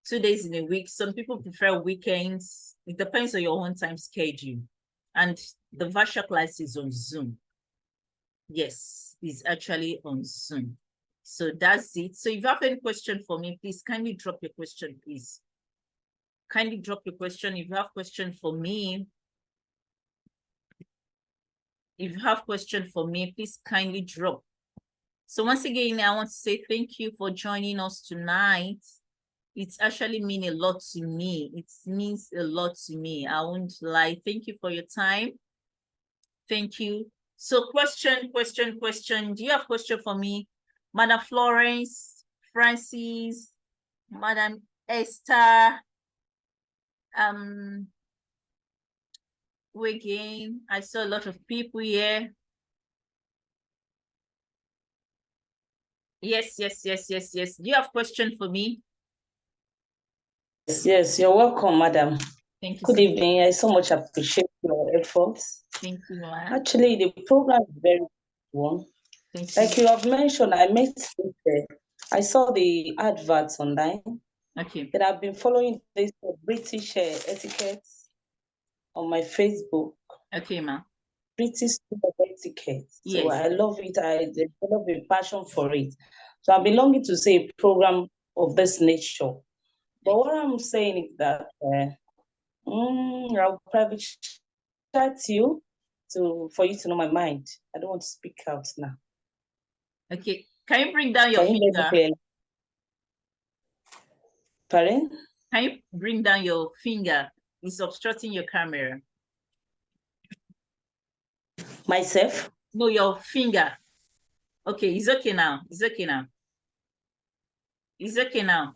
2 days in a week. Some people prefer weekends. It depends on your own time schedule. And the virtual class is on Zoom. Yes, it's actually on Zoom. So that's it. So if you have any question for me, please kindly drop your question, please. Kindly drop your question. If you have question for me, please kindly drop. So once again, I want to say thank you for joining us tonight. It's actually mean a lot to me. It means a lot to me. I won't lie. Thank you for your time. Thank you. So question. Do you have question for me? Madam Florence, Francis, Madam Esther, again, I saw a lot of people here. Yes. Do you have question for me? Yes, you're welcome, madam. Thank you. Good evening. I so much appreciate your efforts. Thank you, ma'am. Actually, the program is very good. Thank you. Like you have mentioned, I saw the adverts online. Okay. That I've been following this British etiquette on my Facebook. Okay, ma'am. British etiquette. So Yes. I love it. I develop a passion for it. So I'm belonging to say a program of this nature. But what I'm saying is that I'll private chat you for you to know my mind. I don't want to speak out now. Okay. Can you bring down your Can you finger? hear me? Pardon? Can you bring down your finger? It's obstructing your camera. Myself? No, your finger. Okay, it's okay now. It's okay now. It's okay now.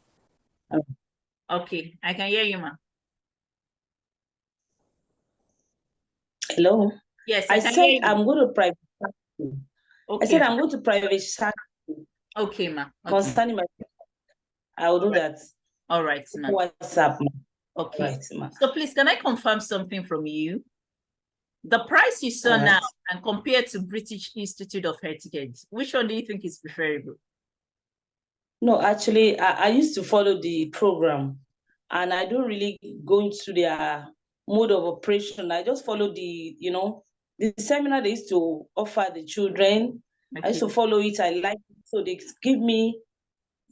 Okay, I can hear you, ma. Hello? Yes, I can said hear you. I'm going to private chat you. Okay. I said I'm going to private chat you. Okay, ma. Okay. Concerning my, I will do that. All right, ma. WhatsApp. Okay. All right, ma. So please, can I confirm something from you? The price you saw now and compared to British Institute of Etiquette, which one do you think is preferable? No, actually, I used to follow the program and I don't really go into their mode of operation. I just follow the seminar they used to offer the children. Okay. I used to follow it. I like it. So they give me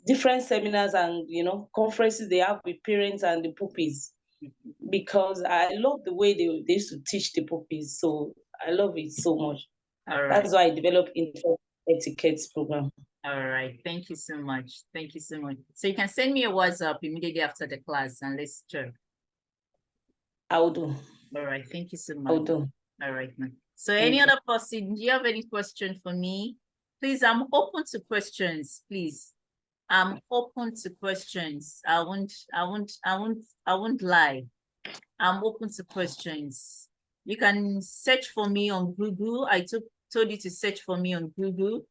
different seminars and, conferences they have with parents and the puppies because I love the way they used to teach the puppies. So I love it so much. All right. That's why I developed into etiquette program. All right. Thank you so much. Thank you so much. So you can send me a WhatsApp immediately after the class and let's talk. I will do. All right. Thank you so much. I will do. All right, man. So any other person, do you have any question for me? Please, I'm open to questions, please. I'm open to questions. I won't lie. I'm open to questions. You can search for me on Google. I told you to search for me on Google.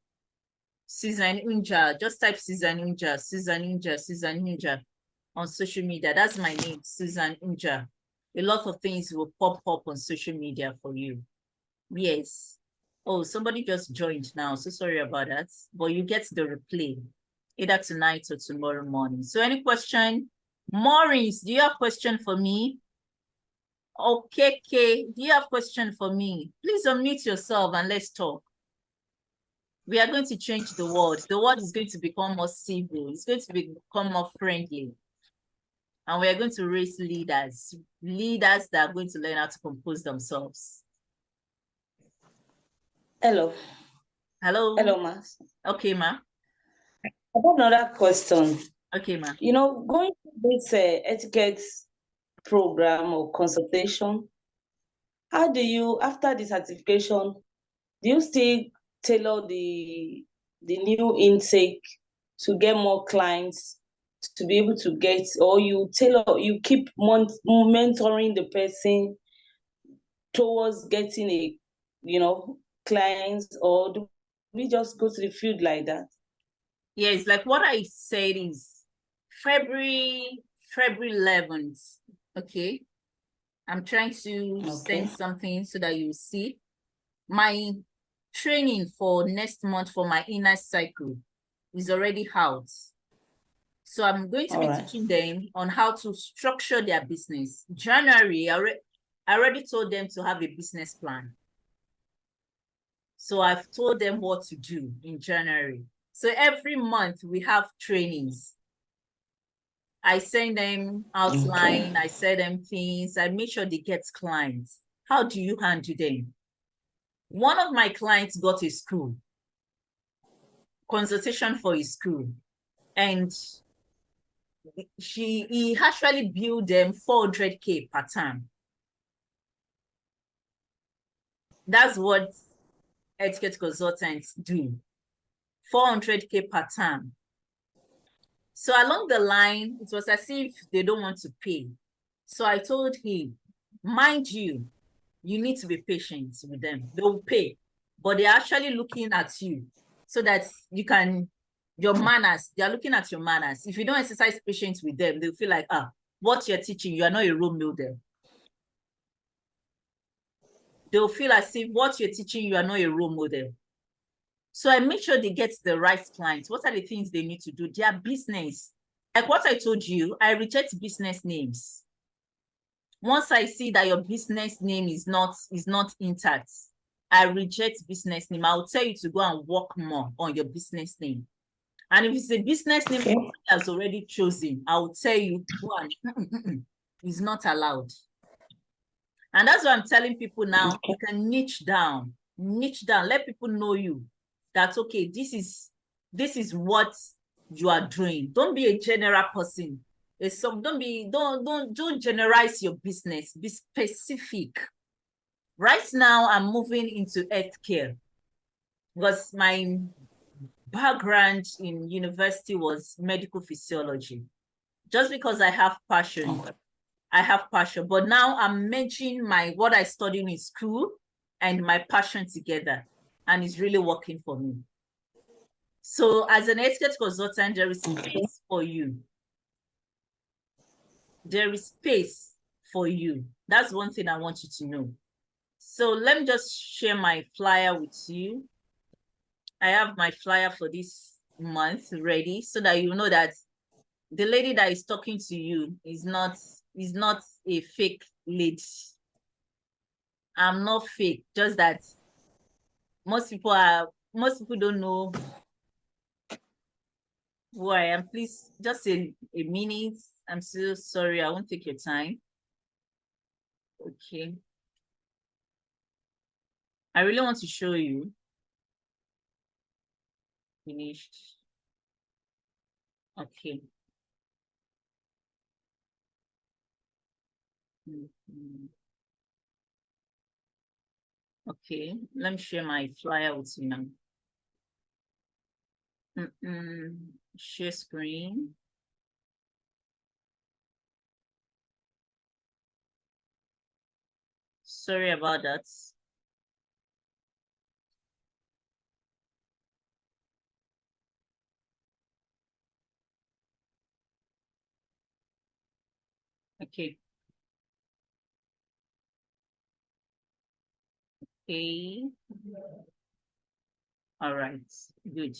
Susan Unja. Just type Susan Unja on social media. That's my name, Susan Unja. A lot of things will pop up on social media for you. Yes. Oh, somebody just joined now. So sorry about that. But you get the replay either tonight or tomorrow morning. So any question? Maurice, do you have question for me? Okay, do you have question for me? Please unmute yourself and let's talk. We are going to change the world. The world is going to become more civil. It's going to become more friendly. And we are going to raise leaders that are going to learn how to compose themselves. Hello. Hello. Hello, ma. Okay, ma. I have another question. Okay, ma. Going to this etiquette program or consultation, how do you, after the certification, do you still tailor the new intake to get more clients to be able to get, or you keep mentoring the person towards getting clients, or do we just go to the field like that? Yes, like what I said is February 11th. Okay. I'm trying to Okay. send something so that you see. My training for next month for my inner cycle is already out. So I'm going to All be right. teaching them on how to structure their business. January, I already told them to have a business plan. So I've told them what to do in January. So every month we have trainings. I send them outline, Okay. I send them things, I make sure they get clients. How do you handle them? One of my clients got a school, consultation for a school, and he actually billed them 400K per term. That's what etiquette consultants do, 400K per term. So along the line, it was as if they don't want to pay. So I told him, mind you, you need to be patient with them. They will pay, but they're actually looking at you so that you can, your manners, they're looking at your manners. If you don't exercise patience with them, they'll feel like, what you're teaching, you are not a role model. They'll feel as if what you're teaching, you are not a role model. So I make sure they get the right clients. What are the things they need to do? Their business. Like what I told you, I reject business names. Once I see that your business name is not intact, I reject business name. I'll tell you to go and work more on your business name. And if it's a business name Okay. somebody has already chosen, I will tell you, go and it's not allowed. And that's what I'm telling people now. Okay. You can niche down, let people know you. That's okay. This is what you are doing. Don't be a general person. Don't generalize your business. Be specific. Right now, I'm moving into healthcare because my background in university was medical physiology. Just because I have passion, Okay. I have passion. But now I'm merging what I studied in school and my passion together, and it's really working for me. So as an etiquette consultant, there is space for you. There is space for you. That's one thing I want you to know. So let me just share my flyer with you. I have my flyer for this month ready so that you know that the lady that is talking to you is not a fake lady. I'm not fake, just that most people don't know who I am. Please, just a minute. I'm so sorry. I won't take your time. Okay. I really want to show you. Finished. Okay. Okay. Let me share my flyer with you now. Share screen. Sorry about that. Okay. Okay. All right. Good.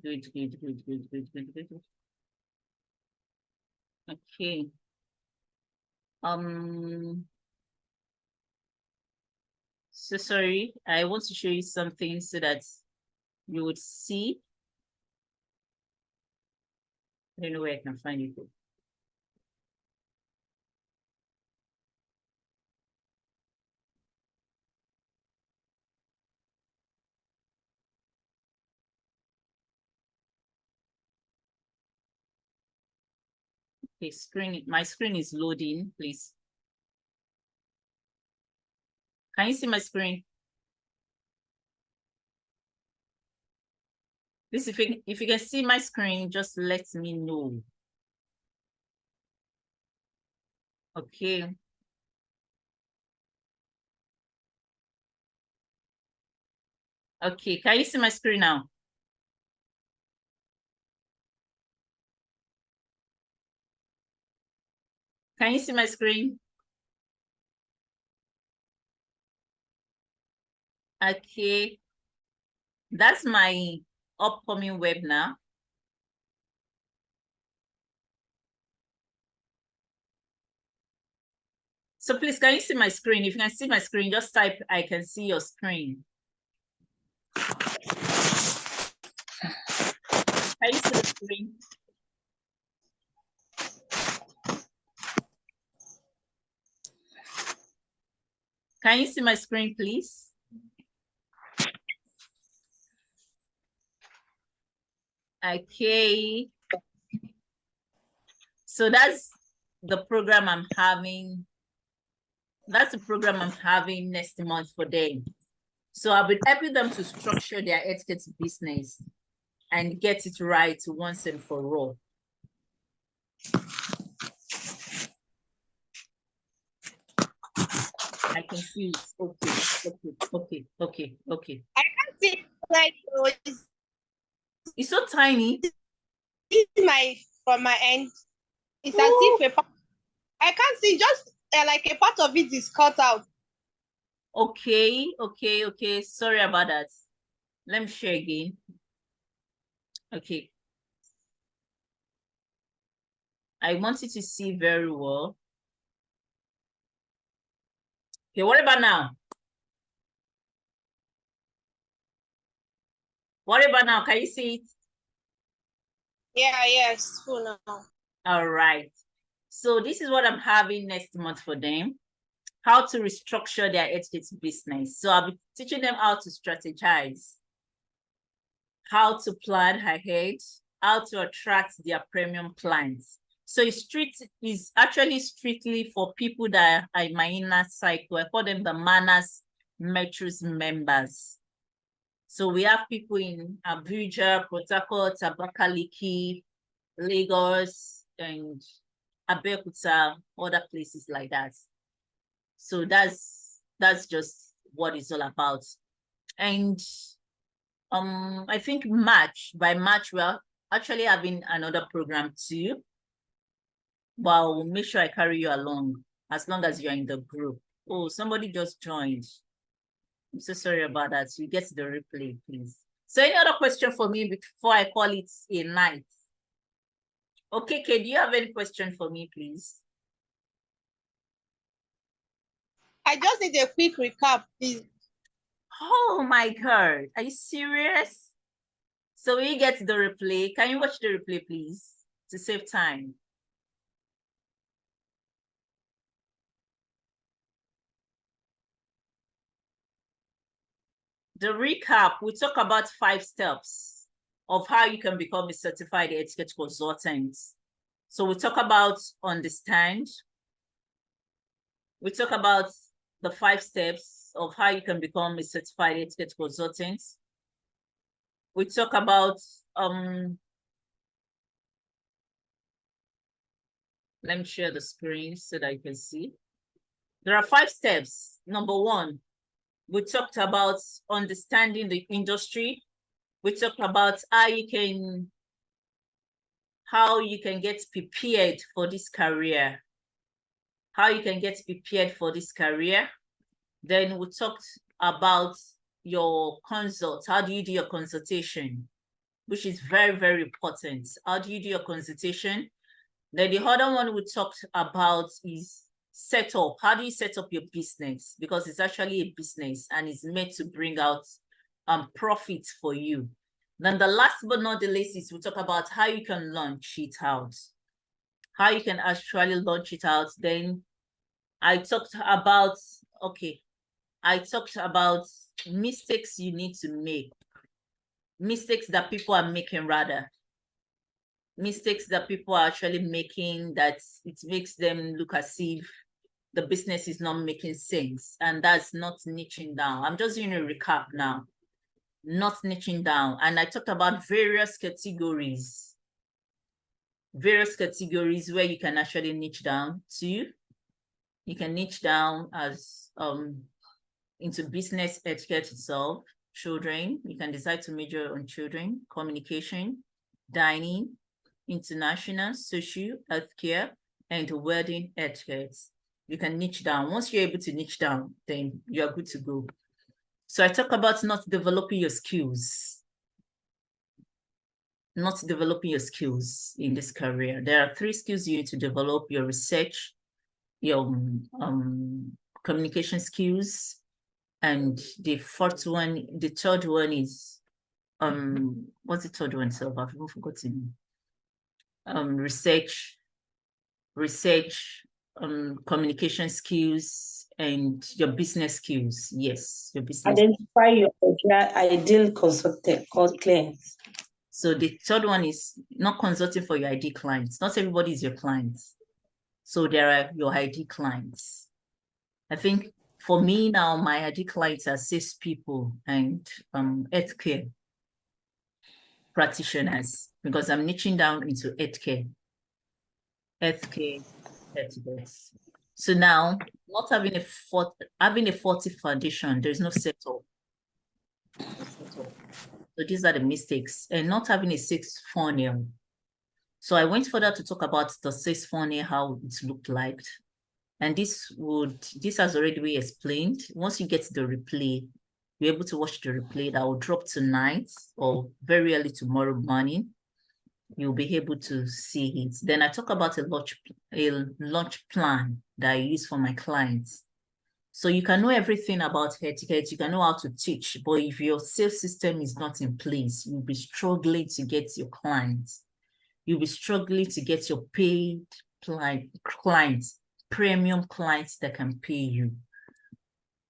Good. Okay. So sorry. I want to show you something so that you would see. I don't know where I can find it. Okay, my screen is loading, please. Can you see my screen? Please, if you can see my screen, just let me know. Okay. Okay, can you see my screen now? Can you see my screen? Okay. That's my upcoming webinar. So please, can you see my screen? If you can see my screen, just type, I can see your screen. Can you see the screen? Can you see my screen, please? Okay. So that's the program I'm having. That's the program I'm having next month for them. So I'll be helping them to structure their etiquette business and get it right once and for all. I can see it. Okay. I can't see like it's so tiny. From my end. It's as if I can't see, just like a part of it is cut out. Okay. Sorry about that. Let me share again. Okay. I want you to see very well. Okay, what about now? What about now? Can you see it? Yes, full now. All right. So this is what I'm having next month for them. How to restructure their etiquette business. So I'll be teaching them how to strategize, how to plan ahead, how to attract their premium clients. So it's actually strictly for people that are in my inner cycle. I call them the Manners Metros members. So we have people in Abuja, Port Harcourt, Abakaliki, Lagos, and Abeokuta, other places like that. So that's just what it's all about. And I think by March, we're actually having another program too. But I'll make sure I carry you along as long as you're in the group. Oh, somebody just joined. I'm so sorry about that. You get the replay, please. So any other question for me before I call it a night? Okay, Kay, do you have any question for me, please? I just need a quick recap, please. Oh my God, are you serious? So we get the replay. Can you watch the replay, please, to save time? The recap, we talk about 5 steps of how you can become a certified etiquette consultant. So we talk about understand. We talk about the 5 steps of how you can become a certified etiquette consultant. We talk about, let me share the screen so that you can see. There are 5 steps. Number 1, we talked about understanding the industry. We talked about how you can get prepared for this career. Then we talked about your consult. How do you do your consultation? Which is very, very important. How do you do your consultation? Then the other one we talked about is setup. How do you set up your business? Because it's actually a business and it's meant to bring out profits for you. Then the last but not the least is we talk about how you can launch it out. How you can actually launch it out. Then I talked about mistakes you need to make. Mistakes that people are making rather. Mistakes that people are actually making that it makes them look as if the business is not making sense. And that's not niching down. I'm just doing a recap now. Not niching down. And I talked about various categories where you can actually niche down to. You can niche down as into business etiquette itself, children. You can decide to major on children, communication, dining, international, social, healthcare, and wedding etiquette. You can niche down. Once you're able to niche down, then you're good to go. So I talk about not developing your skills. Not developing your skills in this career. There are 3 skills you need to develop: your research, your communication skills, and the third one is what's the third one? So I've even forgotten. Research, communication skills, and your business skills. Yes, your business. Identify your ideal clients. So the third one is not consulting for your ID clients. Not everybody is your clients. So there are your ID clients. I think for me now, my ID clients are 6 people and healthcare practitioners, because I'm niching down into healthcare experts. So now, not having a 40 foundation, there's no setup. So these are the mistakes, and not having a 6 funnel. So I went further to talk about the 6 funnel, how it looked like. And this has already been explained. Once you get the replay, you're able to watch the replay that will drop tonight or very early tomorrow morning. You'll be able to see it. Then I talk about a launch plan that I use for my clients. So you can know everything about etiquette, you can know how to teach, but if your sales system is not in place, you'll be struggling to get your clients. You'll be struggling to get your paid clients, premium clients that can pay you.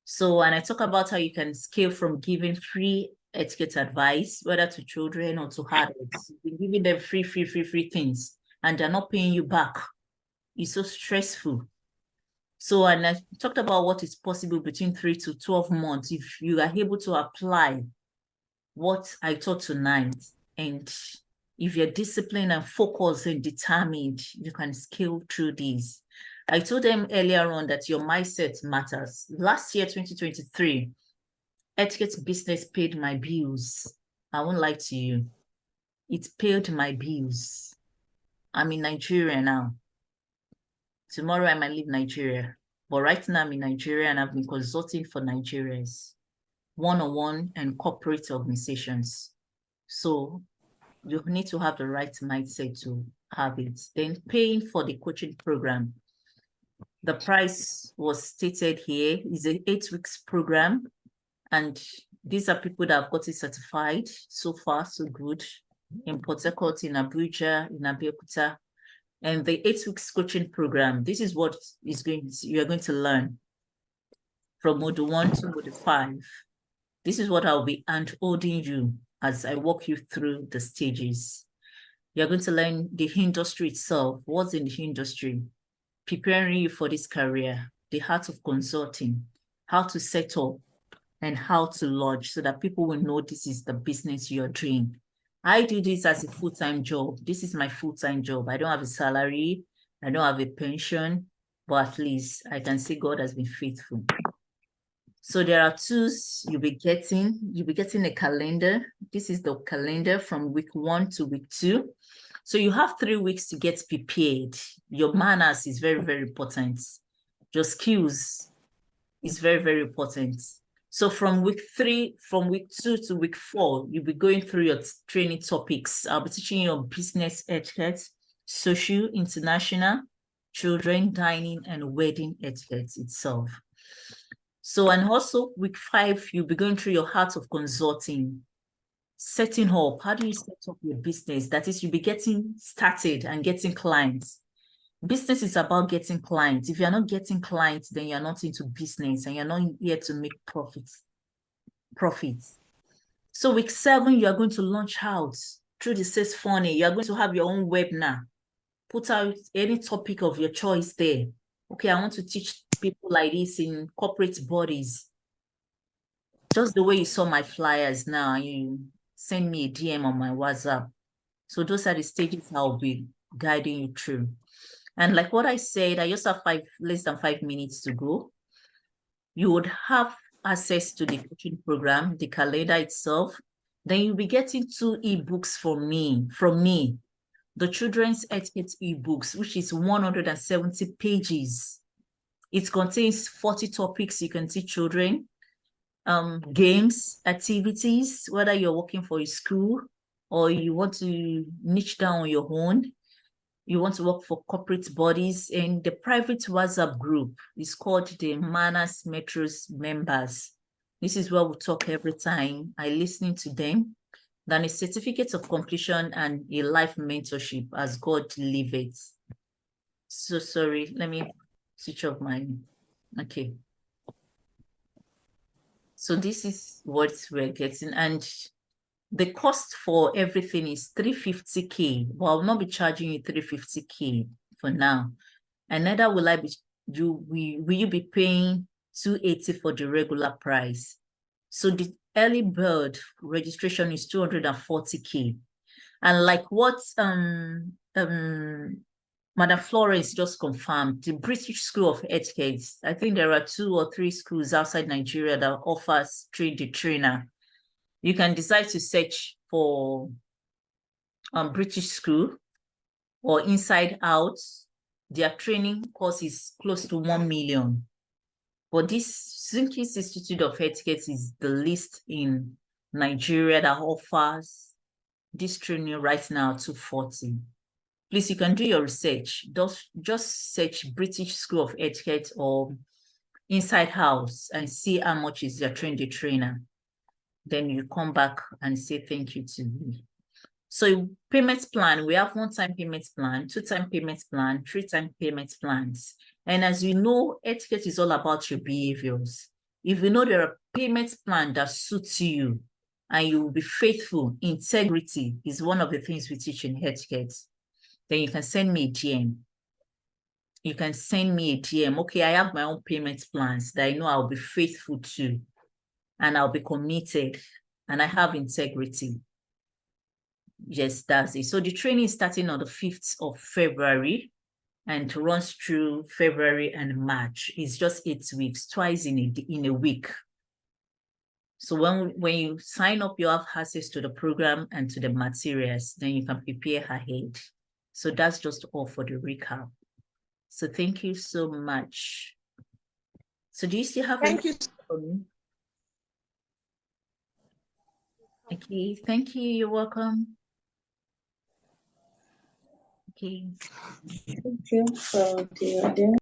So, and I talk about how you can scale from giving free etiquette advice, whether to children or to adults. You're giving them free things, and they're not paying you back. It's so stressful. So, and I talked about what is possible between 3 to 12 months if you are able to apply what I taught tonight. And if you're disciplined and focused and determined, you can scale through these. I told them earlier on that your mindset matters. Last year, 2023, etiquette business paid my bills. I won't lie to you. It paid my bills. I'm in Nigeria now. Tomorrow I might leave Nigeria. But right now I'm in Nigeria and I've been consulting for Nigerians, one-on-one and corporate organizations. So you need to have the right mindset to have it. Then paying for the coaching program. The price was stated here is an 8 weeks program. And these are people that have got it certified. So far, so good. In Port Harcourt, in Abuja, in Abeokuta. And the 8 weeks coaching program, this is what you're going to learn from module 1 to module 5. This is what I'll be hand-holding you as I walk you through the stages. You're going to learn the industry itself, what's in the industry, preparing you for this career, the art of consulting, how to set up, and how to launch so that people will know this is the business you're doing. I do this as a full-time job. This is my full-time job. I don't have a salary. I don't have a pension, but at least I can say God has been faithful. So there are tools you'll be getting. You'll be getting a calendar. This is the calendar from week 1 to week 2. So you have 3 weeks to get prepared. Your manners is very, very important. Your skills is very, very important. So from week 2 to week 4, you'll be going through your training topics. I'll be teaching you on business etiquette, social, international, children, dining, and wedding etiquette itself. So, and also week 5, you'll be going through your art of consulting, setting up. How do you set up your business? That is, you'll be getting started and getting clients. Business is about getting clients. If you're not getting clients, then you're not into business and you're not here to make profits. So week 7, you're going to launch out through the sales funnel. You're going to have your own webinar. Put out any topic of your choice there. Okay, I want to teach people like this in corporate bodies. Just the way you saw my flyers now, you send me a DM on my WhatsApp. So those are the stages I'll be guiding you through. And like what I said, I just have less than 5 minutes to go. You would have access to the coaching program, the calendar itself. Then you'll be getting 2 ebooks from me. the children's etiquette ebooks, which is 170 pages. It contains 40 topics you can teach children, games, activities, whether you're working for a school or you want to niche down on your own, you want to work for corporate bodies. And the private WhatsApp group is called the Manners Metros Members. This is where we talk every time. I listen to them. Then a certificate of completion and a life mentorship as God leave it. So sorry, let me switch off mine. Okay. So this is what we're getting. And the cost for everything is 350K. Well, I'll not be charging you 350K for now. And neither will I be, will you be paying 280 for the regular price. So the early bird registration is 240K. And like what Madam Florence just confirmed, the British School of Etiquette, I think there are 2 or 3 schools outside Nigeria that offers train the trainer. You can decide to search for British School or Inside Out. Their training course is close to 1 million. But this Simkis Institute of Etiquette is the least in Nigeria that offers this training right now, 240. Please, you can do your research. Just search British School of Etiquette or Inside House and see how much is your trainer. Then you come back and say thank you to me. So payment plan, we have 1-time payment plan, 2-time payment plan, 3-time payment plans. And as you know, etiquette is all about your behaviors. If you know there are payment plan that suits you and you will be faithful, integrity is one of the things we teach in etiquette, then you can send me a DM. You can send me a DM. Okay, I have my own payment plans that I know I'll be faithful to, and I'll be committed, and I have integrity. Yes, that's it. So the training is starting on the 5th of February and runs through February and March. It's just 8 weeks, twice in a week. So when you sign up, you have access to the program and to the materials, then you can prepare ahead. So that's just all for the recap. So thank you so much. So do you still have Thank you. Okay, thank you. You're welcome. Okay. Thank you for the audience.